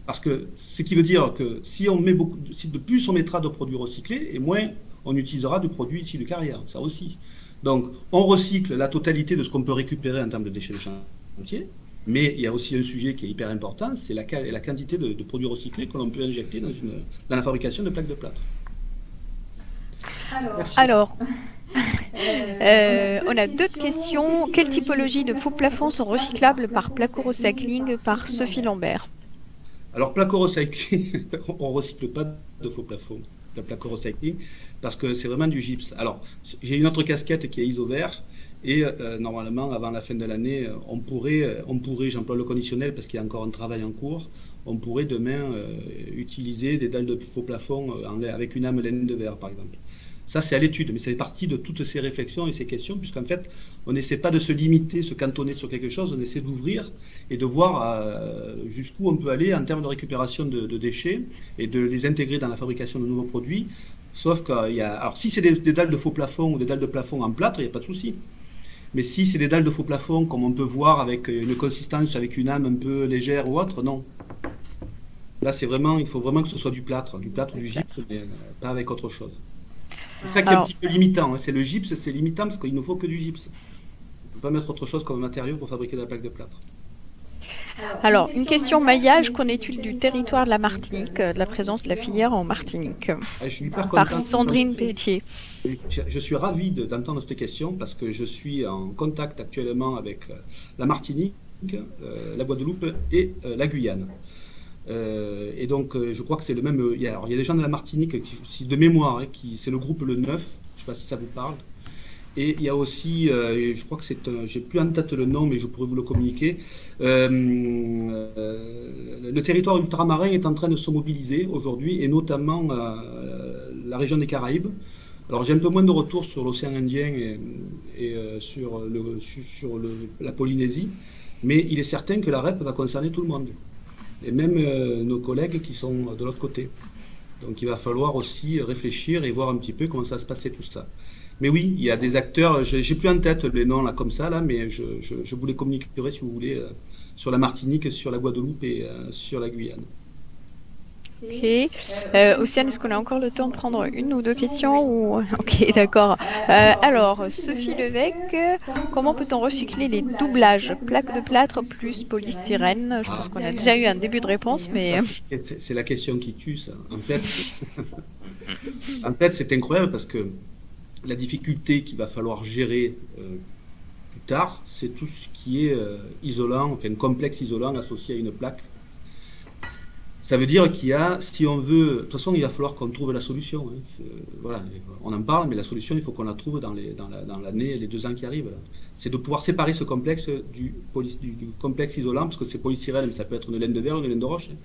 Parce que ce qui veut dire que si de plus on mettra de produits recyclés, et moins on utilisera de produits issus de carrière, ça aussi. Donc, on recycle la totalité de ce qu'on peut récupérer en termes de déchets de chantier. Mais il y a aussi un sujet qui est hyper important, c'est la quantité de produits recyclés que l'on peut injecter dans la fabrication de plaques de plâtre. Alors on a d'autres questions. Quelle typologie de faux plafonds sont recyclables par Placo Recycling par Sophie Lambert? Alors Placo Recycling, on ne recycle pas de faux plafonds, de Placo Recycling, parce que c'est vraiment du gypse. Alors j'ai une autre casquette qui est Isovert. Et normalement, avant la fin de l'année, on pourrait, j'emploie le conditionnel parce qu'il y a encore un travail en cours, on pourrait demain utiliser des dalles de faux plafond avec une âme laine de verre, par exemple. Ça, c'est à l'étude, mais ça fait partie de toutes ces réflexions et ces questions, puisqu'en fait, on n'essaie pas de se limiter, se cantonner sur quelque chose, on essaie d'ouvrir et de voir jusqu'où on peut aller en termes de récupération de déchets et de les intégrer dans la fabrication de nouveaux produits. Sauf qu'il y a... Alors, si c'est des dalles de faux plafond ou des dalles de plafond en plâtre, il n'y a pas de souci. Mais si c'est des dalles de faux plafond, comme on peut voir avec une consistance, avec une âme un peu légère ou autre, non. Là, il faut vraiment que ce soit du plâtre ou du gypse, mais pas avec autre chose. C'est ça qui est un petit peu limitant, hein. C'est le gypse, c'est limitant parce qu'il ne faut que du gypse. On ne peut pas mettre autre chose comme matériau pour fabriquer de la plaque de plâtre. Alors, une question maillage, qu'en est-il du territoire de la Martinique, de la présence de la filière en Martinique? Je suis hyper Par content. Sandrine Pétier. Je suis ravi d'entendre cette question parce que je suis en contact actuellement avec la Martinique, la Guadeloupe et la Guyane. Et donc, je crois que c'est le même. Il y a des gens de la Martinique, de mémoire, hein, c'est le groupe Le Neuf, je ne sais pas si ça vous parle. Et il y a aussi, je crois que j'ai plus en tête le nom, mais je pourrais vous le communiquer. Le territoire ultramarin est en train de se mobiliser aujourd'hui, et notamment la région des Caraïbes. Alors j'ai un peu moins de retours sur l'océan Indien et sur la Polynésie, mais il est certain que la REP va concerner tout le monde. Et même nos collègues qui sont de l'autre côté. Donc il va falloir aussi réfléchir et voir un petit peu comment ça va se passer tout ça. Mais oui, il y a des acteurs, j'ai plus en tête les noms là comme ça, là, mais je vous les communiquerai si vous voulez sur la Martinique, sur la Guadeloupe et sur la Guyane. Ok. Océane, est-ce qu'on a encore le temps de prendre une ou deux questions ou... Ok, d'accord. Alors, Sophie Levesque, comment peut-on recycler les doublages, plaques de plâtre plus polystyrène? Je pense qu'on a déjà eu un début de réponse, mais... C'est la question qui tue, ça. En fait, c'est incroyable parce que la difficulté qu'il va falloir gérer plus tard, c'est tout ce qui est isolant, enfin complexe isolant associé à une plaque. Ça veut dire qu'il y a, si on veut, de toute façon, il va falloir qu'on trouve la solution. Hein. Voilà, on en parle, mais la solution, il faut qu'on la trouve dans l'année, les 2 ans qui arrivent. C'est de pouvoir séparer ce complexe du complexe isolant, parce que c'est polystyrène, mais ça peut être une laine de verre, une laine de roche, hein,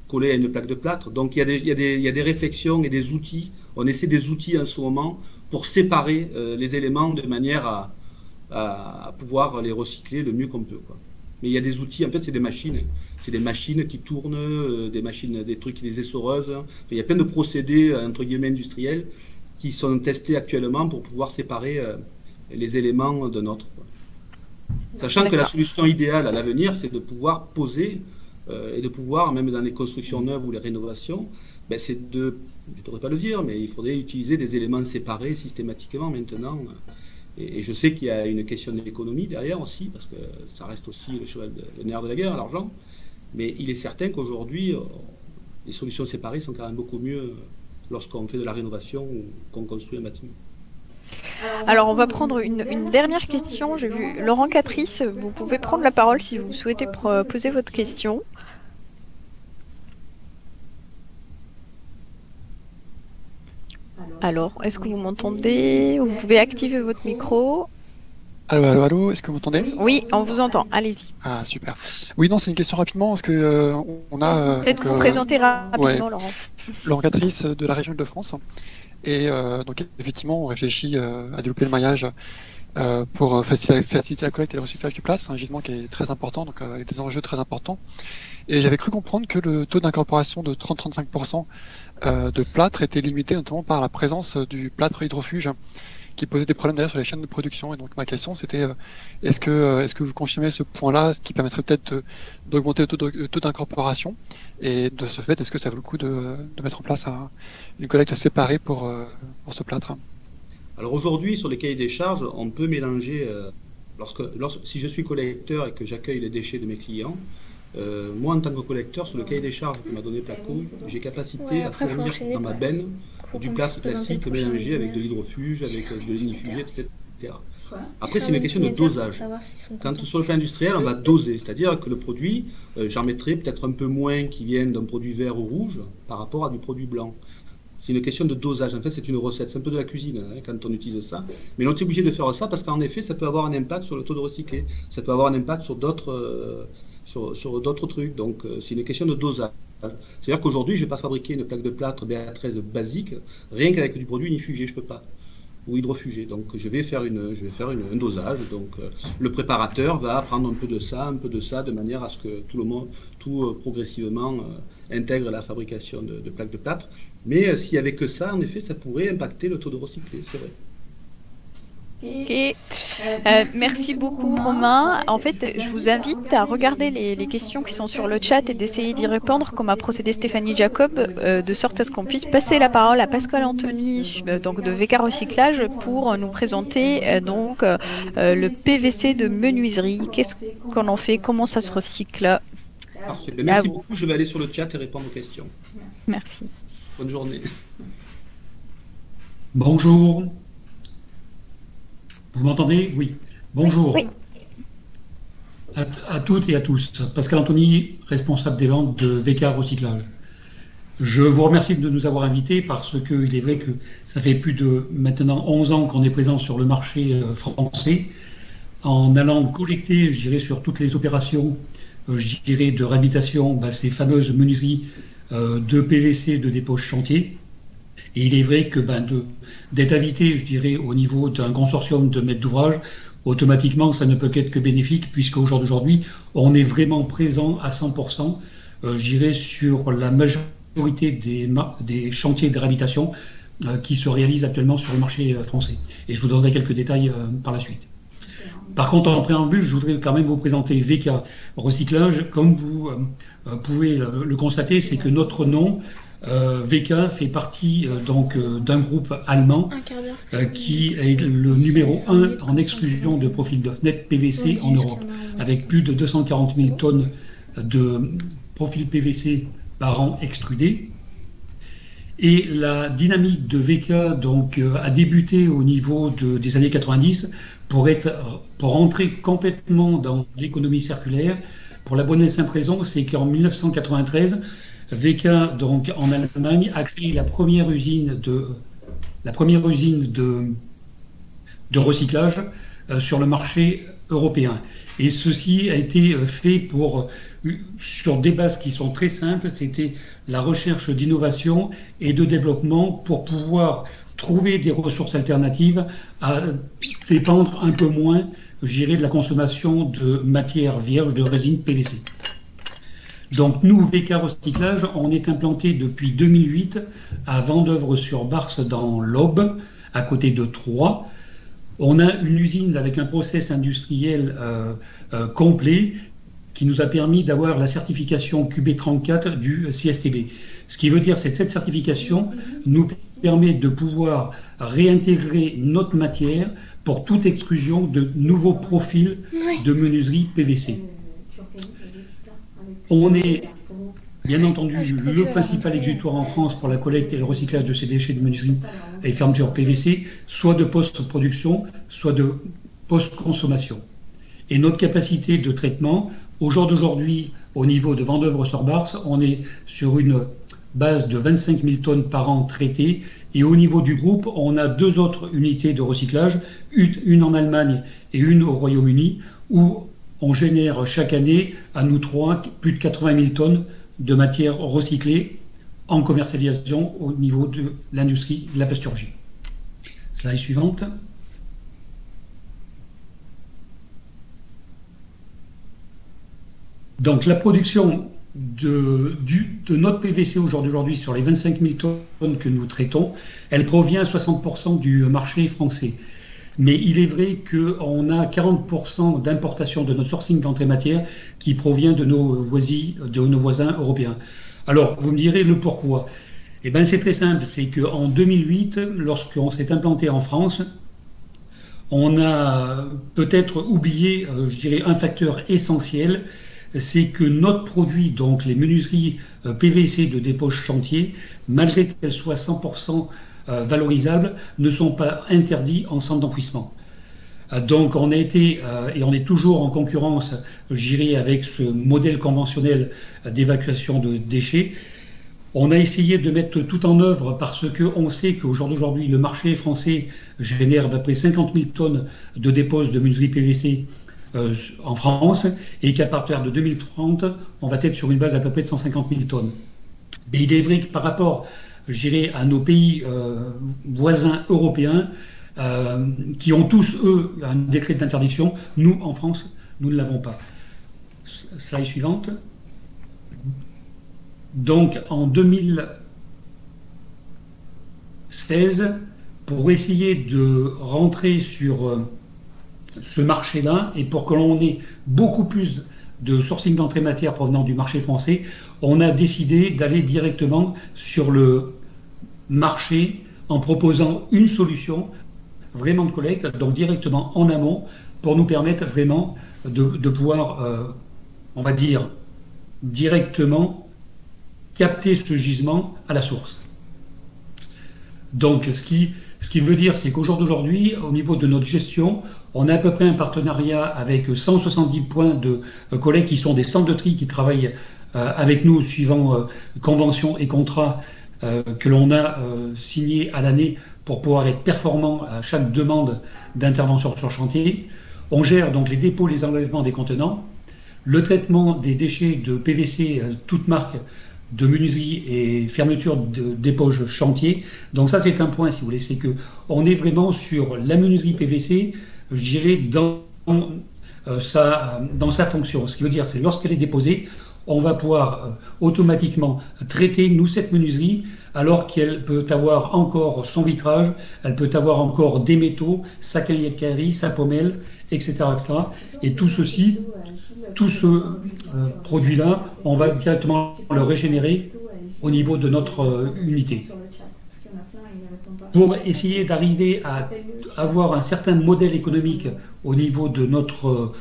collée à une plaque de plâtre. Donc il y a des réflexions et des outils. On essaie des outils en ce moment pour séparer les éléments de manière à pouvoir les recycler le mieux qu'on peut, quoi. Mais il y a des outils, en fait, c'est des machines. C'est des machines qui tournent, des trucs, des essoreuses. Il y a plein de procédés, entre guillemets, industriels qui sont testés actuellement pour pouvoir séparer les éléments d'un autre, quoi. Sachant que la solution idéale à l'avenir, c'est de pouvoir poser et de pouvoir, même dans les constructions neuves ou les rénovations, ben c'est je ne devrais pas le dire, mais il faudrait utiliser des éléments séparés systématiquement maintenant. Et je sais qu'il y a une question d'économie derrière aussi, parce que ça reste aussi le nerf de la guerre, l'argent. Mais il est certain qu'aujourd'hui, les solutions séparées sont quand même beaucoup mieux lorsqu'on fait de la rénovation ou qu'on construit un bâtiment. Alors, on va prendre une dernière question. J'ai vu Laurent Catrice, vous pouvez prendre la parole si vous souhaitez poser votre question. Alors, est-ce que vous m'entendez? Vous pouvez activer votre micro. Allô, est-ce que vous m'entendez? Oui, on vous entend, allez-y. Ah, super. Oui, non, c'est une question rapidement, parce que on a... Peut-être vous présenter rapidement, ouais, Laurent. Laurent Catrice de la région Île-de-France. Et donc, effectivement, on réfléchit à développer le maillage pour faciliter la collecte et le recyclage du plâtre. C'est un gisement qui est très important, donc avec des enjeux très importants. Et j'avais cru comprendre que le taux d'incorporation de 30-35% de plâtre était limité notamment par la présence du plâtre hydrofuge qui posait des problèmes d'ailleurs sur les chaînes de production. Et donc ma question c'était est-ce que vous confirmez ce point-là, ce qui permettrait peut-être d'augmenter le taux d'incorporation, et de ce fait est-ce que ça vaut le coup de mettre en place une collecte séparée pour ce plâtre? Alors aujourd'hui sur les cahiers des charges on peut mélanger, si je suis collecteur et que j'accueille les déchets de mes clients, moi en tant que collecteur sur le cahier des charges que m'a donné Placo, j'ai capacité à fournir dans ma benne du plâtre classique mélangé avec de l'hydrofuge, avec de l'inifugé, etc. Après c'est une question de dosage. Quand sur le plan industriel on va doser, c'est-à-dire que le produit, j'en mettrai peut-être un peu moins qui viennent d'un produit vert ou rouge par rapport à du produit blanc. C'est une question de dosage, en fait c'est une recette, c'est un peu de la cuisine hein, quand on utilise ça. Mais on est obligé de faire ça parce qu'en effet ça peut avoir un impact sur le taux de recyclé, ça peut avoir un impact sur d'autres trucs, donc c'est une question de dosage. C'est-à-dire qu'aujourd'hui je ne vais pas fabriquer une plaque de plâtre BA13 basique, rien qu'avec du produit inifugé, je ne peux pas. ou hydrofugés. Donc je vais faire un dosage. Donc le préparateur va prendre un peu de ça, de manière à ce que tout progressivement intègre la fabrication de plaques de plâtre. Mais s'il n'y avait que ça, en effet, ça pourrait impacter le taux de recyclé, c'est vrai. Ok. Merci beaucoup Romain. En fait, je vous invite à regarder les questions qui sont sur le chat et d'essayer d'y répondre comme a procédé Stéphanie Jacob, de sorte à ce qu'on puisse passer la parole à Pascal Anthony donc de VK Recyclage pour nous présenter le PVC de menuiserie. Qu'est-ce qu'on en fait? Comment ça se recycle? Parfait. Merci beaucoup. Je vais aller sur le chat et répondre aux questions. Merci. Bonne journée. Bonjour. Vous m'entendez? Oui. Bonjour. Oui. À toutes et à tous. Pascal Anthony, responsable des ventes de VK Recyclage. Je vous remercie de nous avoir invités parce qu'il est vrai que ça fait plus de maintenant 11 ans qu'on est présent sur le marché français en allant collecter, je dirais, sur toutes les opérations, je dirais, de réhabilitation, ces fameuses menuiseries de PVC de dépôt chantier. Et il est vrai que d'être invité, je dirais, au niveau d'un consortium de maîtres d'ouvrage, automatiquement, ça ne peut qu'être que bénéfique, puisqu'au jour d'aujourd'hui, on est vraiment présent à 100%, je dirais, sur la majorité des chantiers de réhabilitation qui se réalisent actuellement sur le marché français. Et je vous donnerai quelques détails par la suite. Par contre, en préambule, je voudrais quand même vous présenter VK Recyclage. Comme vous pouvez le constater, c'est que notre nom, VK, fait partie d'un groupe allemand qui est le numéro 1 en exclusion de profil de fenêtre PVC en Europe, avec plus de 240 000 tonnes de profil PVC par an extrudés. Et la dynamique de VK a débuté au niveau des années 90 pour entrer complètement dans l'économie circulaire. Pour la bonne et simple raison, c'est qu'en 1993, VK, en Allemagne, a créé la première usine de recyclage sur le marché européen. Et ceci a été fait sur des bases qui sont très simples, c'était la recherche d'innovation et de développement pour pouvoir trouver des ressources alternatives à dépendre un peu moins, je dirais, de la consommation de matières vierges de résine PVC. Donc nous, VK Recyclage, on est implanté depuis 2008 à Vendeuvre-sur-Barse dans l'Aube, à côté de Troyes. On a une usine avec un process industriel complet qui nous a permis d'avoir la certification QB34 du CSTB. Ce qui veut dire que cette certification nous permet de pouvoir réintégrer notre matière pour toute exclusion de nouveaux profils de menuiserie PVC. On est, bien entendu, le principal exutoire en France pour la collecte et le recyclage de ces déchets de menuiserie et fermeture PVC, soit de post-production, soit de post-consommation. Et notre capacité de traitement, au jour d'aujourd'hui, au niveau de Vendeuvre-sur-Barse, on est sur une base de 25 000 tonnes par an traitées. Et au niveau du groupe, on a 2 autres unités de recyclage, une en Allemagne et une au Royaume-Uni, où on génère chaque année, à nous 3, plus de 80 000 tonnes de matière recyclée en commercialisation au niveau de l'industrie de la plasturgie. Slide suivante. Donc la production de notre PVC au jour d'aujourd'hui sur les 25 000 tonnes que nous traitons, elle provient à 60% du marché français. Mais il est vrai qu'on a 40% d'importation de notre sourcing d'entrée matière qui provient de nos voisins européens. Alors, vous me direz le pourquoi. Eh bien, c'est très simple, c'est qu'en 2008, lorsqu'on s'est implanté en France, on a peut-être oublié, je dirais, un facteur essentiel, c'est que notre produit, donc les menuiseries PVC de dépôt chantier, malgré qu'elles soient 100% valorisables, ne sont pas interdits en centre d'enfouissement. Donc on a été, et on est toujours en concurrence, je dirais, avec ce modèle conventionnel d'évacuation de déchets. On a essayé de mettre tout en œuvre parce qu'on sait qu'au jour d'aujourd'hui, le marché français génère à peu près 50 000 tonnes de dépôts de menuiserie PVC en France, et qu'à partir de 2030, on va être sur une base à peu près de 150 000 tonnes. Mais il est vrai que par rapport, je dirais, à nos pays voisins européens, qui ont tous, eux, un décret d'interdiction. Nous, en France, nous ne l'avons pas. Slide suivante. Donc, en 2016, pour essayer de rentrer sur ce marché-là et pour que l'on ait beaucoup plus de sourcing d'entrée matière provenant du marché français, on a décidé d'aller directement sur le marché en proposant une solution vraiment de collecte, donc directement en amont, pour nous permettre vraiment de pouvoir, on va dire, directement capter ce gisement à la source. Donc, ce qui veut dire, c'est qu'au jour d'aujourd'hui, au niveau de notre gestion, on a à peu près un partenariat avec 170 points de collecte qui sont des centres de tri qui travaillent avec nous suivant conventions et contrats que l'on a signés à l'année pour pouvoir être performant à chaque demande d'intervention sur chantier. On gère donc les dépôts, les enlèvements des contenants, le traitement des déchets de PVC, toutes marques de menuiserie et fermeture d'époges chantier. Donc ça, c'est un point, si vous voulez, c'est qu'on est vraiment sur la menuiserie PVC, je dirais, dans sa fonction. Ce qui veut dire, c'est lorsqu'elle est déposée, on va pouvoir automatiquement traiter, nous, cette menuiserie, alors qu'elle peut avoir encore son vitrage, elle peut avoir encore des métaux, sa quincaillerie, sa pommelle, etc., etc. Et tout ceci, tout ce produit-là, on va directement le régénérer au niveau de notre unité. Pour essayer d'arriver à avoir un certain modèle économique au niveau de notre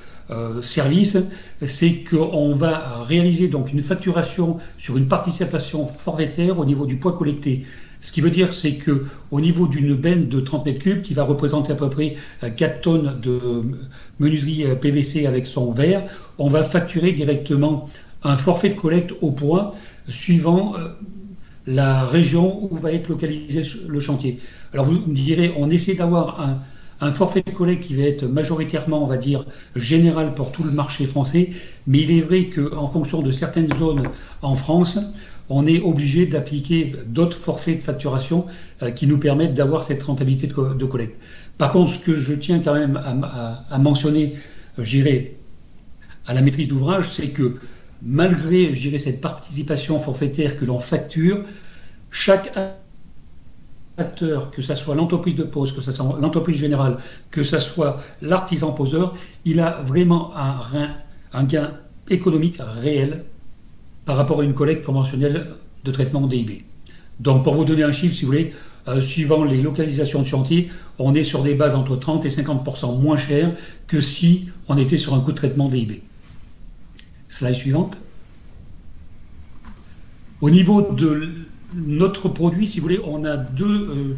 service, c'est qu'on va réaliser donc une facturation sur une participation forfaitaire au niveau du poids collecté. Ce qui veut dire, c'est qu'au niveau d'une benne de 30 mètres cubes, qui va représenter à peu près 4 tonnes de menuiserie PVC avec son verre, on va facturer directement un forfait de collecte au poids suivant la région où va être localisé le chantier. Alors vous me direz, on essaie d'avoir un forfait de collecte qui va être majoritairement, on va dire, général pour tout le marché français, mais il est vrai qu'en fonction de certaines zones en France, on est obligé d'appliquer d'autres forfaits de facturation qui nous permettent d'avoir cette rentabilité de collecte. Par contre, ce que je tiens quand même à mentionner, je dirais, à la maîtrise d'ouvrage, c'est que malgré, je dirais, cette participation forfaitaire que l'on facture, chaque acteur, que ce soit l'entreprise de pose, que ce soit l'entreprise générale, que ce soit l'artisan poseur, il a vraiment un gain économique réel par rapport à une collecte conventionnelle de traitement DIB. Donc pour vous donner un chiffre, si vous voulez, suivant les localisations de chantier, on est sur des bases entre 30 et 50% moins chères que si on était sur un coût de traitement DIB. Slide suivante. Au niveau de notre produit, si vous voulez, on a deux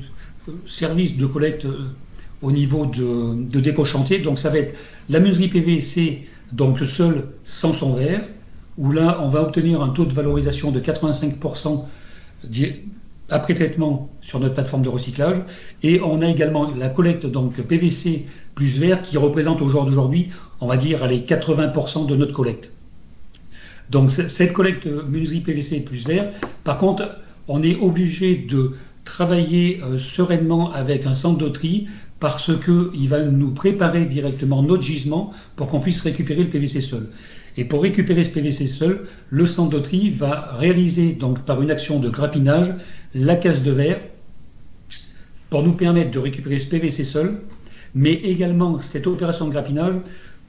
services de collecte au niveau de dépôt chantier. Donc ça va être la menuiserie PVC, donc le seul sans son verre, où là on va obtenir un taux de valorisation de 85% après traitement sur notre plateforme de recyclage. Et on a également la collecte donc PVC plus verre qui représente au jour d'aujourd'hui, on va dire, les 80% de notre collecte. Donc cette collecte menuiserie PVC plus verre, par contre, on est obligé de travailler sereinement avec un centre de tri parce qu'il va nous préparer directement notre gisement pour qu'on puisse récupérer le PVC seul. Et pour récupérer ce PVC seul, le centre de tri va réaliser donc par une action de grappinage la casse de verre pour nous permettre de récupérer ce PVC seul, mais également cette opération de grappinage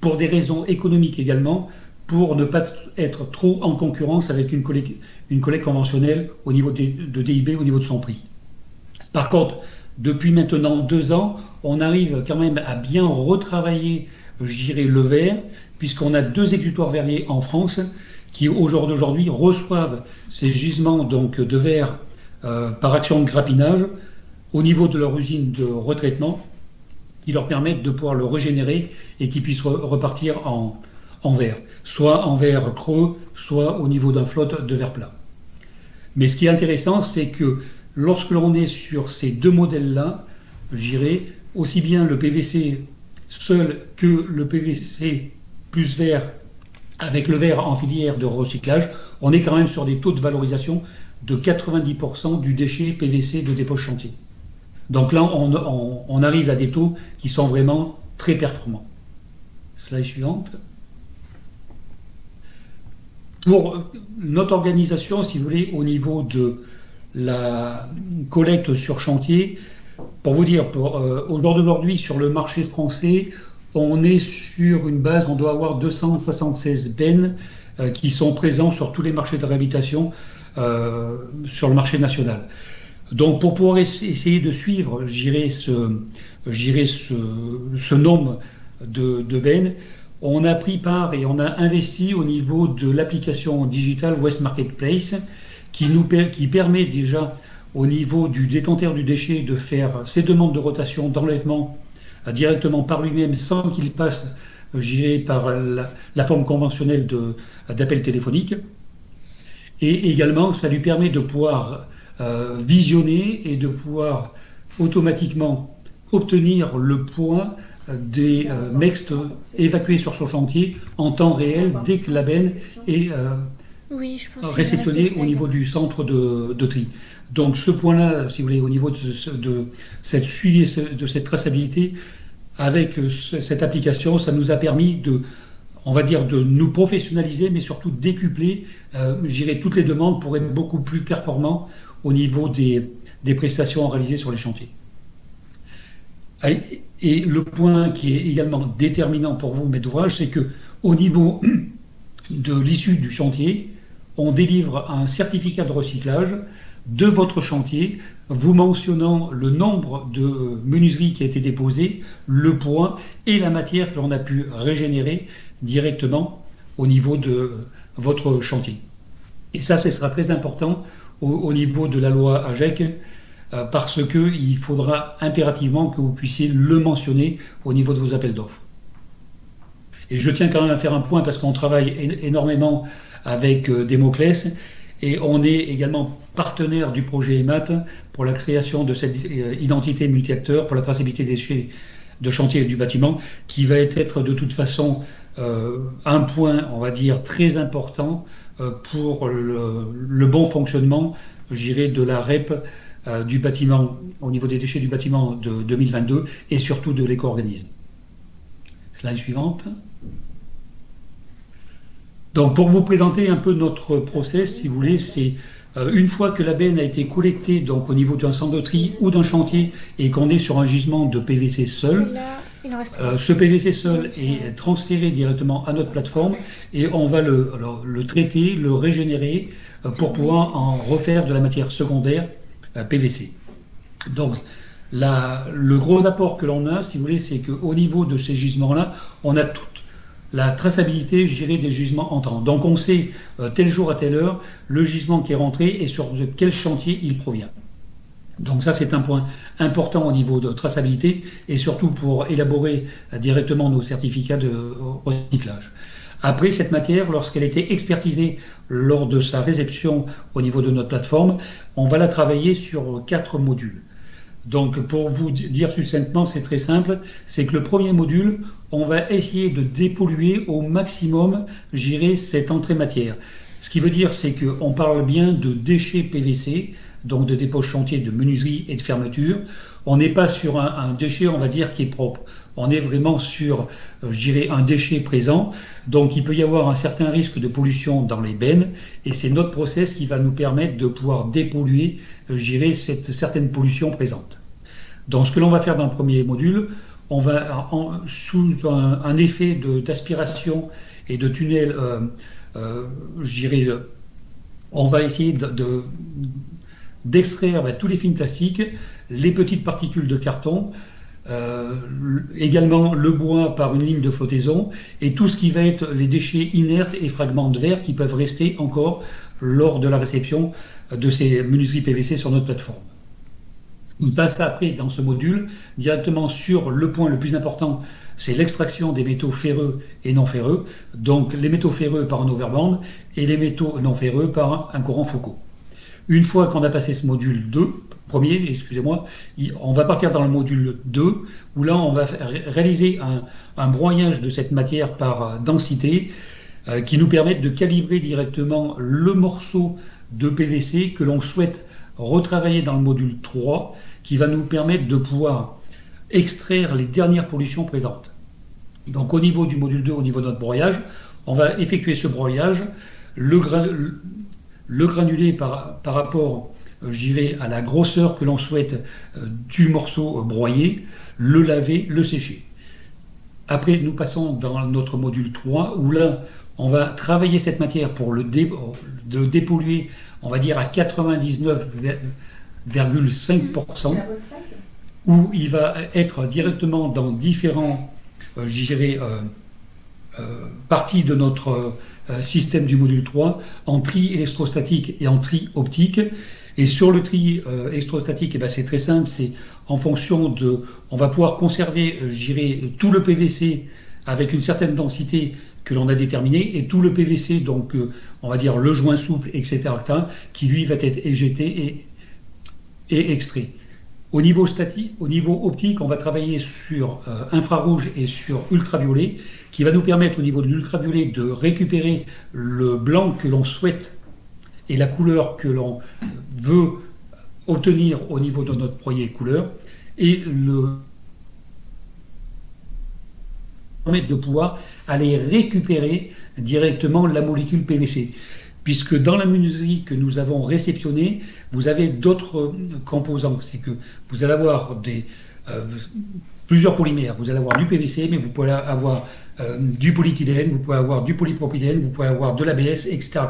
pour des raisons économiques également, pour ne pas être trop en concurrence avec une collecte conventionnelle au niveau de DIB, au niveau de son prix. Par contre, depuis maintenant 2 ans, on arrive quand même à bien retravailler, je dirais, le verre, puisqu'on a 2 exutoires verriers en France qui, au jour d'aujourd'hui, reçoivent ces gisements donc, de verre par action de grappinage au niveau de leur usine de retraitement, qui leur permettent de pouvoir le régénérer et qui puissent repartir en verre, soit en verre creux, soit au niveau d'un flotte de verre plat. Mais ce qui est intéressant, c'est que lorsque l'on est sur ces 2 modèles-là, je dirais, aussi bien le PVC seul que le PVC plus verre avec le verre en filière de recyclage, on est quand même sur des taux de valorisation de 90% du déchet PVC de dépôt chantier. Donc là, on arrive à des taux qui sont vraiment très performants. Slide suivante. Pour notre organisation, si vous voulez, au niveau de la collecte sur chantier, pour vous dire, au jour d'aujourd'hui, sur le marché français, on est sur une base, on doit avoir 276 bennes qui sont présents sur tous les marchés de réhabilitation sur le marché national. Donc pour pouvoir essayer de suivre, ce nombre de bennes, on a pris part et on a investi au niveau de l'application digitale Waste Marketplace qui permet déjà au niveau du détenteur du déchet de faire ses demandes de rotation, d'enlèvement directement par lui-même sans qu'il passe par la forme conventionnelle d'appel téléphonique. Et également, ça lui permet de pouvoir visionner et de pouvoir automatiquement obtenir le poids des mixtes évacués sur son chantier en temps réel dès que la benne est réceptionnée au niveau du centre de tri. Donc ce point-là, si vous voulez, au niveau de cette suivi, de cette traçabilité, avec cette application, ça nous a permis on va dire, de nous professionnaliser, mais surtout de décupler, toutes les demandes pour être beaucoup plus performants au niveau des prestations réalisées sur les chantiers. Et le point qui est également déterminant pour vous, maître d'ouvrage, c'est qu'au niveau de l'issue du chantier, on délivre un certificat de recyclage de votre chantier, vous mentionnant le nombre de menuiseries qui a été déposées, le poids et la matière que l'on a pu régénérer directement au niveau de votre chantier. Et ça, ce sera très important au niveau de la loi AGEC, parce qu'il faudra impérativement que vous puissiez le mentionner au niveau de vos appels d'offres. Et je tiens quand même à faire un point parce qu'on travaille énormément avec Démoclès et on est également partenaire du projet EMAT pour la création de cette identité multi-acteurs pour la traçabilité des déchets de chantier et du bâtiment qui va être de toute façon un point, on va dire, très important pour le bon fonctionnement, je dirais, de la REP du bâtiment, au niveau des déchets du bâtiment de 2022 et surtout de l'éco-organisme. Slide suivante. Donc pour vous présenter un peu notre process, si vous voulez, c'est une fois que la benne a été collectée donc au niveau d'un centre de tri ou d'un chantier et qu'on est sur un gisement de PVC seul, ce PVC seul est transféré directement à notre plateforme et on va le traiter, le régénérer pour pouvoir en refaire de la matière secondaire PVC. Donc le gros apport que l'on a, si vous voulez, c'est qu'au niveau de ces gisements-là, on a toute la traçabilité, je dirais, des gisements entrants. Donc on sait tel jour à telle heure le gisement qui est rentré et sur quel chantier il provient. Donc ça, c'est un point important au niveau de traçabilité et surtout pour élaborer directement nos certificats de recyclage. Après, cette matière, lorsqu'elle a été expertisée lors de sa réception au niveau de notre plateforme, on va la travailler sur 4 modules. Donc pour vous dire succinctement, c'est très simple, c'est que le premier module, on va essayer de dépolluer au maximum, je dirais, cette entrée matière. Ce qui veut dire, c'est qu'on parle bien de déchets PVC, donc de dépôt chantier, de menuiserie et de fermeture. On n'est pas sur un déchet, on va dire, qui est propre. On est vraiment sur, je dirais, un déchet présent. Donc il peut y avoir un certain risque de pollution dans les bennes et c'est notre process qui va nous permettre de pouvoir dépolluer, je dirais, cette certaine pollution présente. Donc ce que l'on va faire dans le premier module, on va, sous un effet d'aspiration et de tunnel, je dirais, on va essayer d'extraire tous les films plastiques, les petites particules de carton, également le bois par une ligne de flottaison et tout ce qui va être les déchets inertes et fragments de verre qui peuvent rester encore lors de la réception de ces menuiseries PVC sur notre plateforme. On passe après dans ce module directement sur le point le plus important, c'est l'extraction des métaux ferreux et non ferreux, donc les métaux ferreux par un overband et les métaux non ferreux par un courant Foucault. Une fois qu'on a passé ce module 2, on va partir dans le module 2, où là on va réaliser un broyage de cette matière par densité qui nous permet de calibrer directement le morceau de PVC que l'on souhaite retravailler dans le module 3, qui va nous permettre de pouvoir extraire les dernières pollutions présentes. Donc au niveau du module 2, au niveau de notre broyage, on va effectuer ce broyage, le granulé par rapport, je dirais, à la grosseur que l'on souhaite du morceau broyé, le laver, le sécher. Après, nous passons dans notre module 3, où là, on va travailler cette matière pour le dépolluer, on va dire à 99,5%, où il va être directement dans différents, je dirais, parties de notre système du module 3, en tri électrostatique et en tri optique. Et sur le tri électrostatique, eh ben, c'est très simple, c'est en fonction de... On va pouvoir conserver, je dirais, tout le PVC avec une certaine densité que l'on a déterminée, et tout le PVC, donc on va dire le joint souple, etc., qui lui va être éjecté et extrait. Au niveau statique, au niveau optique, on va travailler sur infrarouge et sur ultraviolet, qui va nous permettre au niveau de l'ultraviolet de récupérer le blanc que l'on souhaite et la couleur que l'on veut obtenir au niveau de notre broyé couleur, et le permettre de pouvoir aller récupérer directement la molécule PVC. Puisque dans la menuiserie que nous avons réceptionnée, vous avez d'autres composants. C'est que vous allez avoir plusieurs polymères. Vous allez avoir du PVC, mais vous pouvez avoir du polyéthylène, vous pouvez avoir du polypropylène, vous pouvez avoir de l'ABS, etc.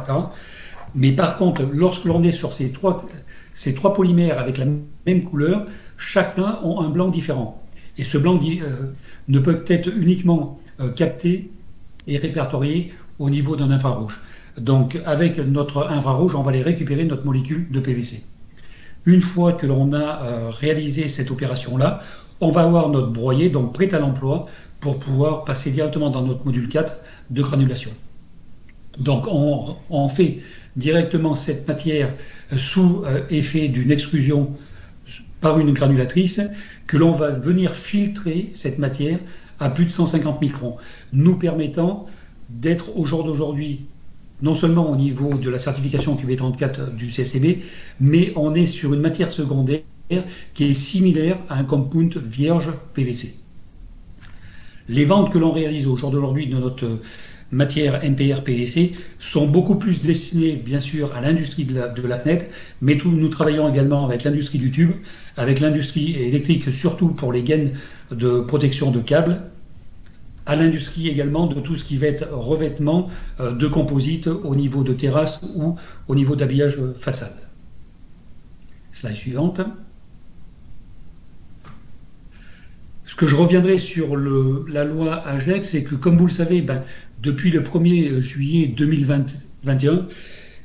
Mais par contre, lorsque l'on est sur ces trois polymères avec la même couleur, chacun a un blanc différent. Et ce blanc ne peut être uniquement capté et répertorié au niveau d'un infrarouge. Donc avec notre infrarouge, on va aller récupérer notre molécule de PVC. Une fois que l'on a réalisé cette opération-là, on va avoir notre broyé, donc prêt à l'emploi, pour pouvoir passer directement dans notre module 4 de granulation. Donc on fait directement cette matière sous effet d'une extrusion par une granulatrice, que l'on va venir filtrer cette matière à plus de 150 microns, nous permettant d'être au jour d'aujourd'hui non seulement au niveau de la certification QB34 du CCB, mais on est sur une matière secondaire qui est similaire à un compound vierge PVC. Les ventes que l'on réalise au jour d'aujourd'hui de notre matière MPR PVC sont beaucoup plus destinées bien sûr à l'industrie de la fenêtre, mais nous travaillons également avec l'industrie du tube, avec l'industrie électrique, surtout pour les gaines de protection de câbles, à l'industrie également de tout ce qui va être revêtement de composite au niveau de terrasse ou au niveau d'habillage façade. Slide suivante. Ce que je reviendrai sur la loi AGEC, c'est que comme vous le savez, depuis le 1er juillet 2021,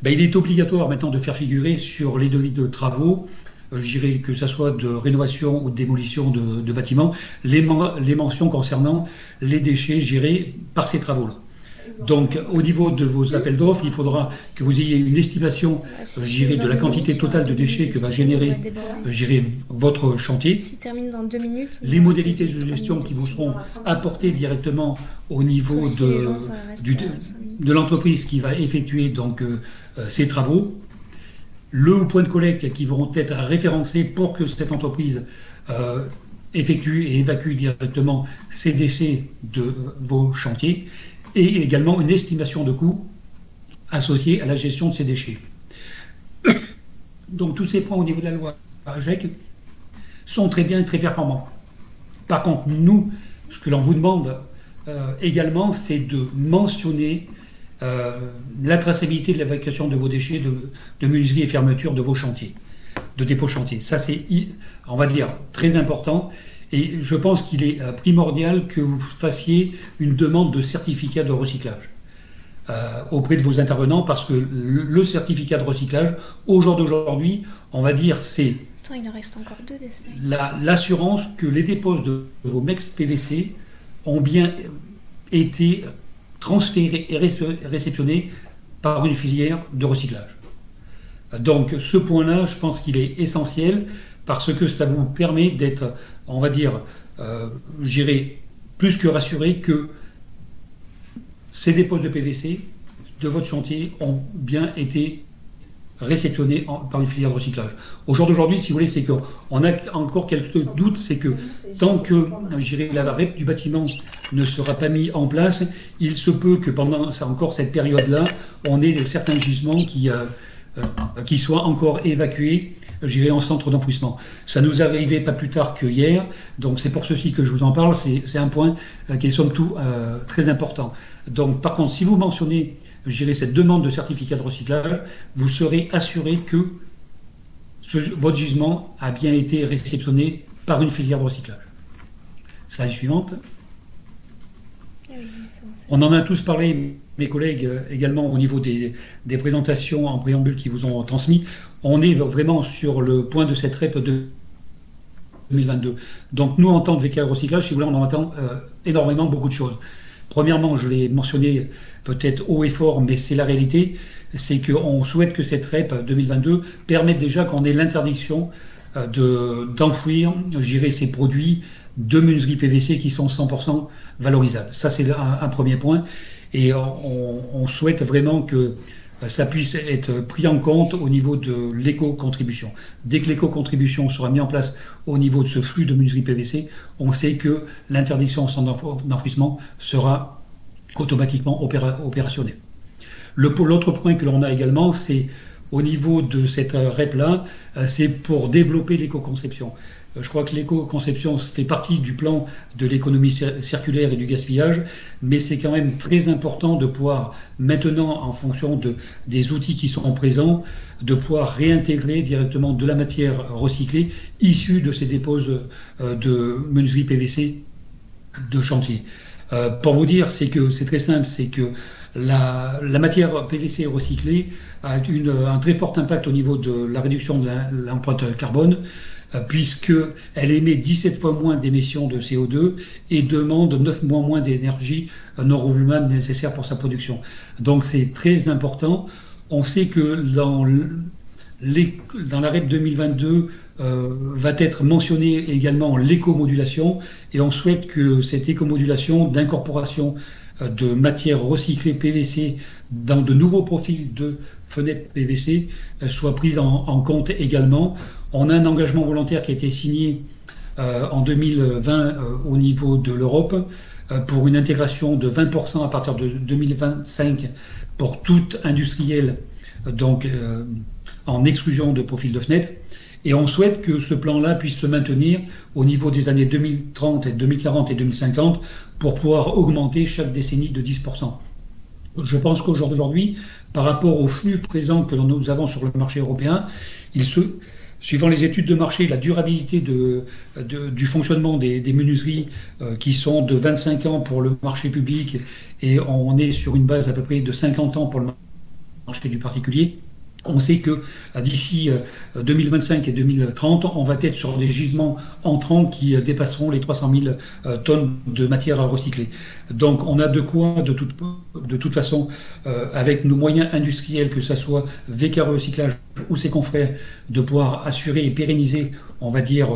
il est obligatoire maintenant de faire figurer sur les devis de travaux, je dirais que ce soit de rénovation ou de démolition de bâtiments, les mentions concernant les déchets gérés par ces travaux-là. Donc, au niveau de vos appels d'offres, il faudra que vous ayez une estimation, je dirais, de la quantité totale de déchets que va générer, votre chantier. Les modalités de gestion qui vous seront apportées directement au niveau de l'entreprise qui va effectuer donc ces travaux. Le point de collecte qui vont être référencés pour que cette entreprise effectue et évacue directement ces déchets de vos chantiers, et également une estimation de coûts associée à la gestion de ces déchets. Donc tous ces points au niveau de la loi AGEC sont très bien et très performants. Par contre, nous, ce que l'on vous demande également, c'est de mentionner la traçabilité de l'évacuation de vos déchets de menuiserie et fermeture de vos chantiers, de dépôts chantiers. Ça, c'est, on va dire, très important. Et je pense qu'il est primordial que vous fassiez une demande de certificat de recyclage auprès de vos intervenants, parce que le certificat de recyclage, au jour d'aujourd'hui, on va dire, c'est l'assurance que les dépôts de vos MEX PVC ont bien été transférés et réceptionnés par une filière de recyclage. Donc ce point-là, je pense qu'il est essentiel, parce que ça vous permet d'être, on va dire, je dirais, plus que rassuré que ces dépôts de PVC de votre chantier ont bien été réceptionnés par une filière de recyclage. Au jour d'aujourd'hui, si vous voulez, c'est qu'on a encore quelques doutes, c'est que tant que, je dirais, la REP du bâtiment ne sera pas mis en place, il se peut que pendant encore cette période-là, on ait certains gisements qui soient encore évacués, je dirais, en centre d'enfouissement. Ça nous est arrivé pas plus tard que hier, donc c'est pour ceci que je vous en parle, c'est un point qui est somme toute très important. Donc par contre, si vous mentionnez, je dirais, cette demande de certificat de recyclage, vous serez assuré que votre gisement a bien été réceptionné par une filière de recyclage. Slide suivante. On en a tous parlé, mes collègues également, au niveau des présentations en préambule qui vous ont transmis. On est vraiment sur le point de cette REP de 2022. Donc nous, en tant que VKR Recyclage, si vous voulez, on en attend énormément, beaucoup de choses. Premièrement, je l'ai mentionné peut-être haut et fort, mais c'est la réalité, c'est qu'on souhaite que cette REP 2022 permette déjà qu'on ait l'interdiction d'enfouir, je dirais, ces produits de menuiserie PVC qui sont 100% valorisables. Ça, c'est un premier point. Et on souhaite vraiment que ça puisse être pris en compte au niveau de l'éco-contribution. Dès que l'éco-contribution sera mise en place au niveau de ce flux de menuiserie PVC, on sait que l'interdiction sans d'enfouissement sera automatiquement opérationnelle. L'autre point que l'on a également, c'est au niveau de cette REP-là, c'est pour développer l'éco-conception. Je crois que l'éco-conception fait partie du plan de l'économie circulaire et du gaspillage, mais c'est quand même très important de pouvoir, maintenant, en fonction des outils qui sont présents, de pouvoir réintégrer directement de la matière recyclée issue de ces dépôts de menuiserie PVC de chantier. Pour vous dire, c'est que c'est très simple, c'est que la matière PVC recyclée a un très fort impact au niveau de la réduction de l'empreinte carbone, puisqu'elle émet 17 fois moins d'émissions de CO2 et demande 9 fois moins d'énergie non renouvelable nécessaire pour sa production. Donc c'est très important. On sait que dans la REP 2022 va être mentionnée également l'écomodulation, et on souhaite que cette écomodulation d'incorporation de matières recyclées PVC dans de nouveaux profils de fenêtres PVC soit prise en compte également. On a un engagement volontaire qui a été signé en 2020 au niveau de l'Europe pour une intégration de 20% à partir de 2025 pour tout industriel, donc en exclusion de profil de fenêtre. Et on souhaite que ce plan-là puisse se maintenir au niveau des années 2030, 2040 et 2050 pour pouvoir augmenter chaque décennie de 10%. Je pense qu'aujourd'hui, par rapport au flux présent que nous avons sur le marché européen, suivant les études de marché, la durabilité du fonctionnement des menuiseries qui sont de 25 ans pour le marché public, et on est sur une base à peu près de 50 ans pour le marché du particulier. On sait que d'ici 2025 et 2030, on va être sur des gisements entrants qui dépasseront les 300 000 tonnes de matière à recycler. Donc on a de quoi, de toute façon, avec nos moyens industriels, que ce soit VKR Recyclage ou ses confrères, de pouvoir assurer et pérenniser, on va dire,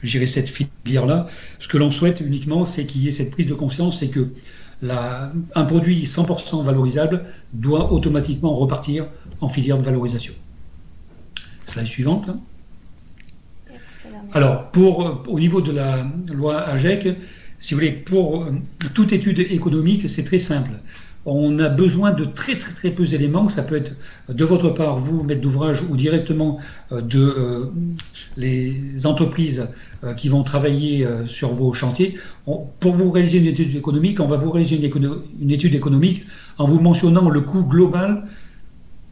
gérer cette filière-là. Ce que l'on souhaite uniquement, c'est qu'il y ait cette prise de conscience, c'est que un produit 100% valorisable doit automatiquement repartir en filière de valorisation. Slide suivante. Alors, au niveau de la loi AGEC, si vous voulez, pour toute étude économique, c'est très simple. On a besoin de très peu d'éléments. Ça peut être de votre part, vous, maître d'ouvrage, ou directement les entreprises qui vont travailler sur vos chantiers. Pour vous réaliser une étude économique, on va vous réaliser une étude économique en vous mentionnant le coût global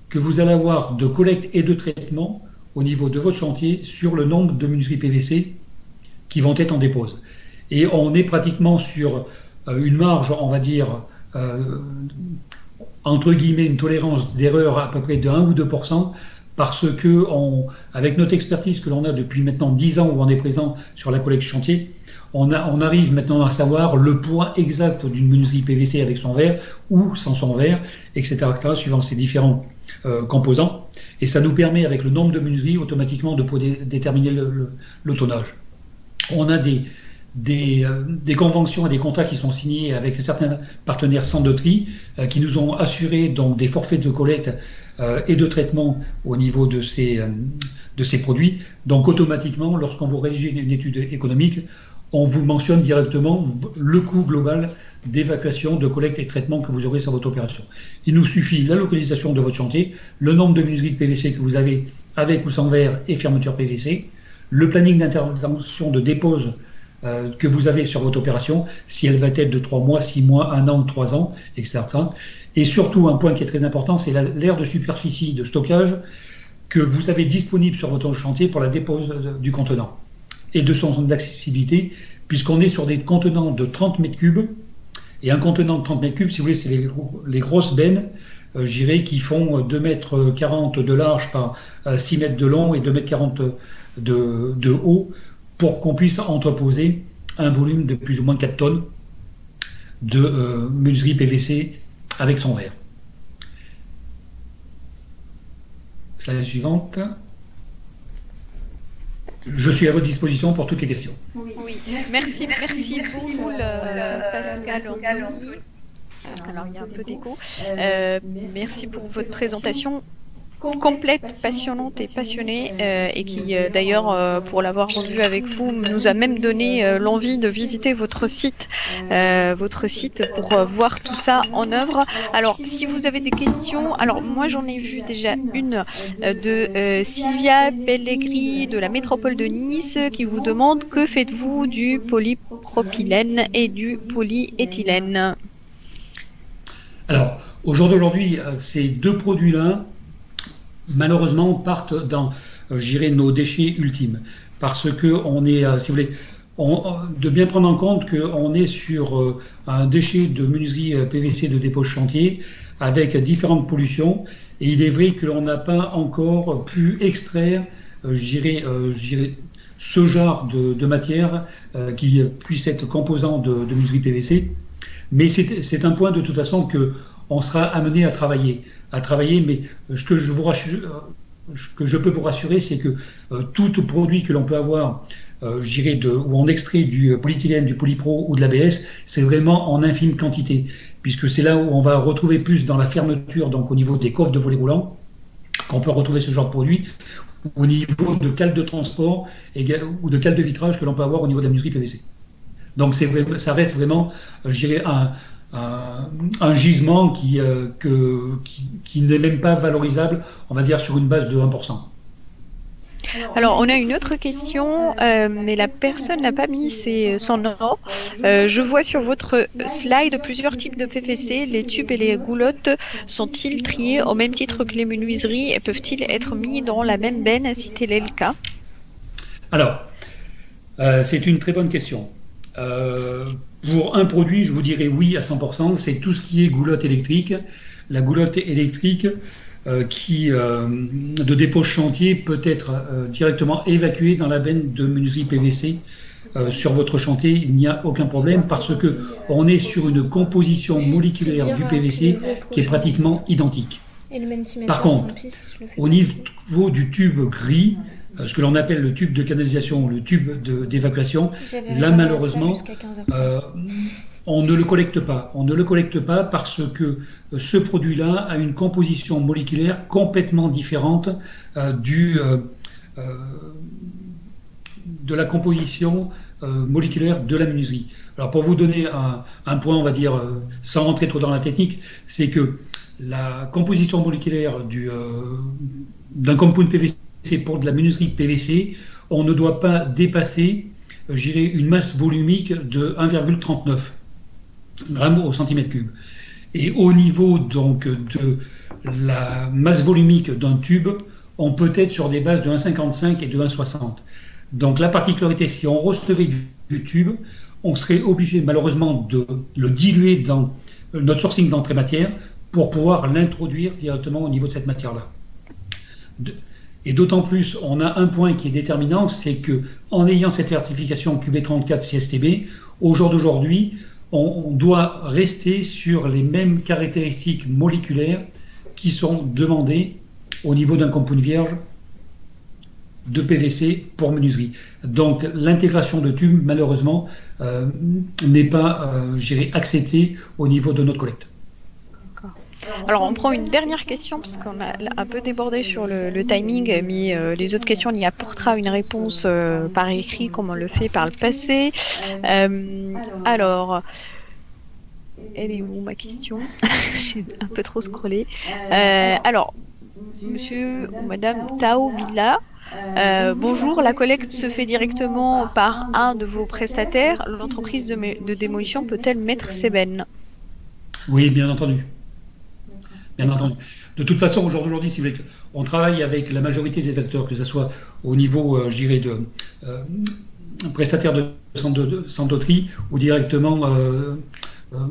que vous allez avoir de collecte et de traitement au niveau de votre chantier sur le nombre de menuiseries PVC qui vont être en dépose. Et on est pratiquement sur une marge, on va dire, entre guillemets, une tolérance d'erreur à peu près de 1 ou 2%, parce que avec notre expertise que l'on a depuis maintenant 10 ans où on est présent sur la collecte chantier, on arrive maintenant à savoir le poids exact d'une menuiserie PVC avec son verre ou sans son verre, etc., suivant ses différents composants. Et ça nous permet, avec le nombre de menuiseries, automatiquement de pouvoir déterminer le tonnage. On a des des conventions et des contrats qui sont signés avec certains partenaires centres de tri qui nous ont assuré donc des forfaits de collecte et de traitement au niveau de ces produits. Donc automatiquement, lorsqu'on vous rédige une étude économique, on vous mentionne directement le coût global d'évacuation, de collecte et de traitement que vous aurez sur votre opération. Il nous suffit la localisation de votre chantier, le nombre de menuiseries de PVC que vous avez avec ou sans verre et fermeture PVC, le planning d'intervention de dépose que vous avez sur votre opération, si elle va être de 3 mois, 6 mois, 1 an, 3 ans, etc. Et surtout, un point qui est très important, c'est l'aire de superficie de stockage que vous avez disponible sur votre chantier pour la dépose du contenant et de son zone d'accessibilité, puisqu'on est sur des contenants de 30 mètres cubes. Et un contenant de 30 mètres cubes, si vous voulez, c'est les grosses bennes, je dirais, qui font 2,40 mètres de large par 6 mètres de long et 2,40 mètres de haut, pour qu'on puisse entreposer un volume de plus ou moins 4 tonnes de menuiserie PVC avec son verre. Slide suivante. Je suis à votre disposition pour toutes les questions. Oui. Merci beaucoup, Pascal Anthony. Alors, il y a un peu d'écho. Merci pour votre présentation complète, passionnante et passionnée, et qui d'ailleurs, pour l'avoir revue avec vous, nous a même donné l'envie de visiter votre site pour voir tout ça en œuvre. Alors, si vous avez des questions, alors moi j'en ai vu déjà une de Sylvia Pellegrini de la métropole de Nice qui vous demande: que faites-vous du polypropylène et du polyéthylène? Alors, au jour d'aujourd'hui, ces deux produits-là, malheureusement, partent dans, je dirais, nos déchets ultimes. Parce qu'on est, si vous voulez, de bien prendre en compte qu'on est sur un déchet de menuiserie PVC de dépôt de chantier avec différentes pollutions. Et il est vrai que l'on n'a pas encore pu extraire, je dirais, ce genre de matière qui puisse être composant de menuiserie PVC. Mais c'est un point de toute façon qu'on sera amené à travailler, mais ce que je peux vous rassurer, c'est que tout produit que l'on peut avoir, je dirais, où on extrait du polyéthylène, du polypro ou de l'ABS, c'est vraiment en infime quantité, puisque c'est là où on va retrouver plus dans la fermeture, donc au niveau des coffres de volets roulants, qu'on peut retrouver ce genre de produit, au niveau de cales de transport ou de cales de vitrage que l'on peut avoir au niveau de la menuiserie PVC. Donc ça reste vraiment, je dirais, un gisement qui n'est même pas valorisable, on va dire, sur une base de 1%. Alors, on a une autre question, mais la personne n'a pas mis son nom. Je vois sur votre slide plusieurs types de PVC. Les tubes et les goulottes sont-ils triés au même titre que les menuiseries et peuvent-ils être mis dans la même benne si tel est le cas? Alors, c'est une très bonne question. Pour un produit, je vous dirais oui à 100%, c'est tout ce qui est goulotte électrique. La goulotte électrique de dépôt chantier peut être directement évacuée dans la benne de menuiserie PVC sur votre chantier. Il n'y a aucun problème parce qu'on est sur une composition moléculaire du PVC qui est pratiquement identique. Par contre, au niveau du tube gris, ce que l'on appelle le tube de canalisation, le tube d'évacuation, là malheureusement, on ne le collecte pas. On ne le collecte pas parce que ce produit-là a une composition moléculaire complètement différente de la composition moléculaire de la menuiserie. Alors pour vous donner un point, on va dire, sans rentrer trop dans la technique, c'est que la composition moléculaire d'un compound PVC pour de la menuiserie PVC, on ne doit pas dépasser, je dirais, une masse volumique de 1,39 grammes au centimètre cube. Et au niveau donc de la masse volumique d'un tube, on peut être sur des bases de 1,55 et de 1,60. Donc la particularité, si on recevait du tube, on serait obligé malheureusement de le diluer dans notre sourcing d'entrée matière pour pouvoir l'introduire directement au niveau de cette matière-là. Et d'autant plus, on a un point qui est déterminant, c'est que en ayant cette certification QB34 CSTB, au jour d'aujourd'hui, on doit rester sur les mêmes caractéristiques moléculaires qui sont demandées au niveau d'un compound vierge de PVC pour menuiserie. Donc l'intégration de tubes, malheureusement, n'est pas, je dirais, acceptée au niveau de notre collecte. Alors on prend une dernière question parce qu'on a un peu débordé sur le timing, mais les autres questions, on y apportera une réponse par écrit comme on le fait par le passé. Alors, elle est où ma question? J'ai un peu trop scrollé. Alors, monsieur ou madame Tao Bila, bonjour, la collecte se fait directement par un de vos prestataires. L'entreprise de démolition peut-elle mettre ses bennes? Oui, bien entendu. Bien entendu. De toute façon, aujourd'hui, si vous voulez, on travaille avec la majorité des acteurs, que ce soit au niveau, je dirais, de prestataires de centre de tri ou directement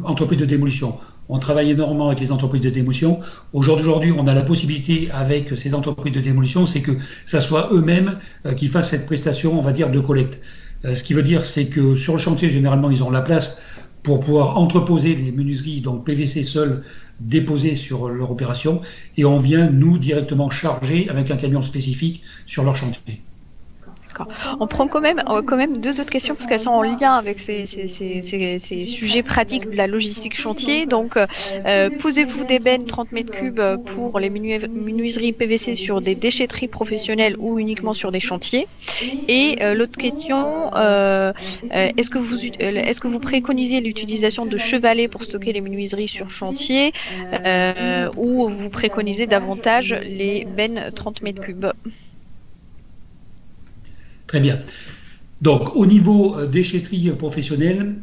entreprises de démolition. On travaille énormément avec les entreprises de démolition. Aujourd'hui, on a la possibilité avec ces entreprises de démolition, c'est que ça soit eux-mêmes qui fassent cette prestation, on va dire, de collecte. Ce qui veut dire, c'est que sur le chantier, généralement, ils ont la place pour pouvoir entreposer les menuiseries, donc PVC seules, déposées sur leur opération, et on vient, nous, directement charger avec un camion spécifique sur leur chantier. On prend quand même deux autres questions parce qu'elles sont en lien avec ces sujets pratiques de la logistique chantier. Donc, posez-vous des bennes 30 mètres cubes pour les menuiseries PVC sur des déchetteries professionnelles ou uniquement sur des chantiers? Et l'autre question, est-ce que vous préconisez l'utilisation de chevalets pour stocker les menuiseries sur chantier ou vous préconisez davantage les bennes 30 mètres cubes? Très bien. Donc, au niveau déchetterie professionnelle,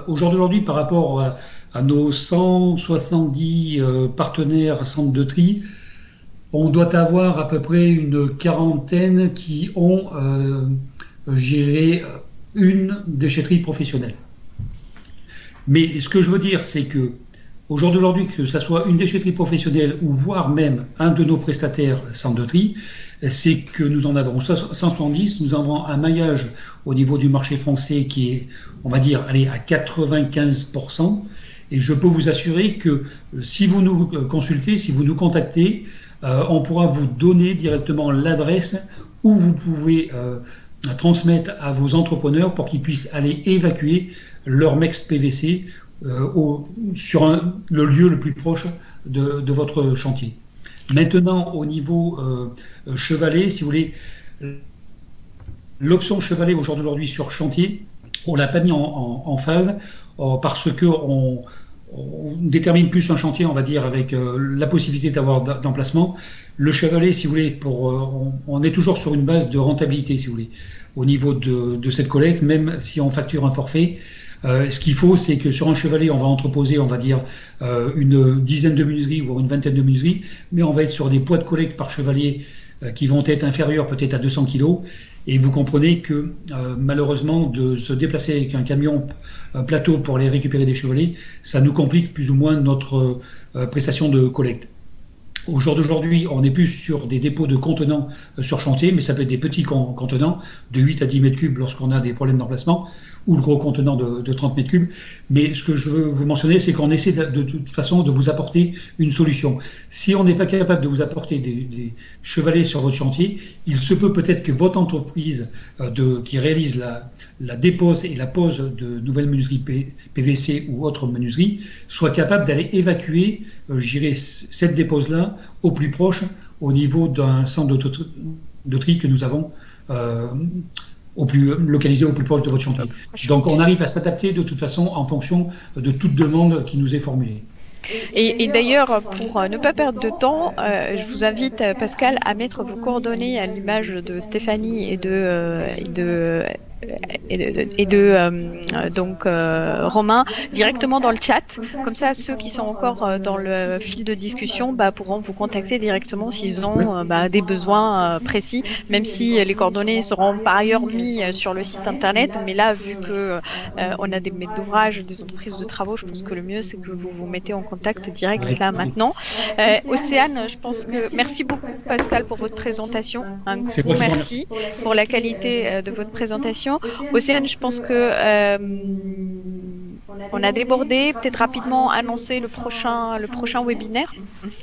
aujourd'hui, par rapport à nos 170 partenaires centres de tri, on doit avoir à peu près une quarantaine qui ont géré une déchetterie professionnelle. Mais ce que je veux dire, c'est que aujourd'hui, que ce soit une déchetterie professionnelle ou voire même un de nos prestataires centres de tri, c'est que nous en avons 170, nous avons un maillage au niveau du marché français qui est, on va dire, allez, à 95%. Et je peux vous assurer que si vous nous consultez, si vous nous contactez, on pourra vous donner directement l'adresse où vous pouvez transmettre à vos entrepreneurs pour qu'ils puissent aller évacuer leur MEX PVC sur le lieu le plus proche de votre chantier. Maintenant, au niveau chevalet, si vous voulez, l'option chevalet aujourd'hui sur chantier, on l'a pas mis en phase parce que on détermine plus un chantier, on va dire, avec la possibilité d'avoir d'emplacement. Le chevalet, si vous voulez, on est toujours sur une base de rentabilité, si vous voulez, au niveau de cette collecte, même si on facture un forfait. Ce qu'il faut, c'est que sur un chevalet, on va entreposer, on va dire, une dizaine de menuiseries, voire une vingtaine de menuiseries, mais on va être sur des poids de collecte par chevalier qui vont être inférieurs peut-être à 200 kg. Et vous comprenez que malheureusement, de se déplacer avec un camion plateau pour aller récupérer des chevalets, ça nous complique plus ou moins notre prestation de collecte. Aujourd'hui, on est plus sur des dépôts de contenants sur chantier, mais ça peut être des petits contenants de 8 à 10 mètres cubes lorsqu'on a des problèmes d'emplacement, ou le gros contenant de 30 mètres cubes. Mais ce que je veux vous mentionner, c'est qu'on essaie de toute façon de vous apporter une solution. Si on n'est pas capable de vous apporter des chevalets sur votre chantier, il se peut peut-être que votre entreprise qui réalise la dépose et la pose de nouvelles menuiseries PVC ou autres menuiseries soit capable d'aller évacuer, je dirais, cette dépose-là au plus au niveau d'un centre de tri que nous avons localisé au plus proche de votre chantier. Donc on arrive à s'adapter de toute façon en fonction de toute demande qui nous est formulée. Et d'ailleurs, pour ne pas perdre de temps, je vous invite, Pascal, à mettre vos coordonnées à l'image de Stéphanie et de Romain directement dans le chat. Comme ça, ceux qui sont encore dans le fil de discussion pourront vous contacter directement s'ils ont des besoins précis, même si les coordonnées seront par ailleurs mis sur le site internet. Mais là, vu que on a des maîtres d'ouvrage, des entreprises de travaux, je pense que le mieux c'est que vous vous mettez en contact direct là maintenant. Océane, je pense que merci beaucoup Pascal pour votre présentation. Un gros merci pour la qualité de votre présentation. Océane, je pense que on a débordé. Peut-être rapidement annoncer le prochain webinaire.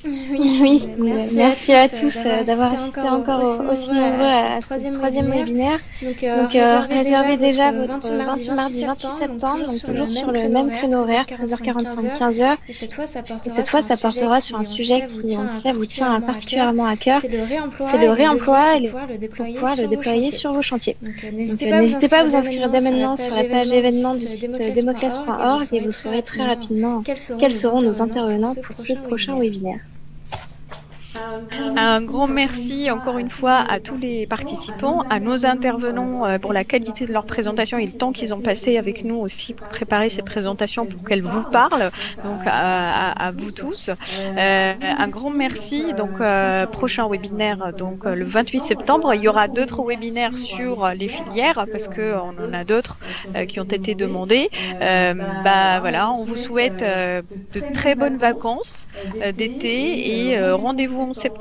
Oui, merci à tous d'avoir assisté encore aussi nombreux à ce troisième webinaire. Donc réservez déjà votre 28 mardi 28 septembre, donc toujours sur le même créneau horaire, 13h45, 15h. Et cette fois, ça portera sur un sujet qui, on sait, vous tient particulièrement à cœur. C'est le réemploi et pouvoir le déployer sur vos chantiers. Donc n'hésitez pas à vous inscrire dès maintenant sur la page événements du site democlasse.org et vous saurez très rapidement quels seront nos intervenants pour ce prochain webinaire. Un grand merci encore une fois à tous les participants, à nos intervenants pour la qualité de leur présentation et le temps qu'ils ont passé avec nous aussi pour préparer ces présentations pour qu'elles vous parlent, donc à vous tous. Un grand merci, donc prochain webinaire donc le 28 septembre, il y aura d'autres webinaires sur les filières parce qu'on en a d'autres qui ont été demandés. Voilà, on vous souhaite de très bonnes vacances d'été et rendez-vous en septembre.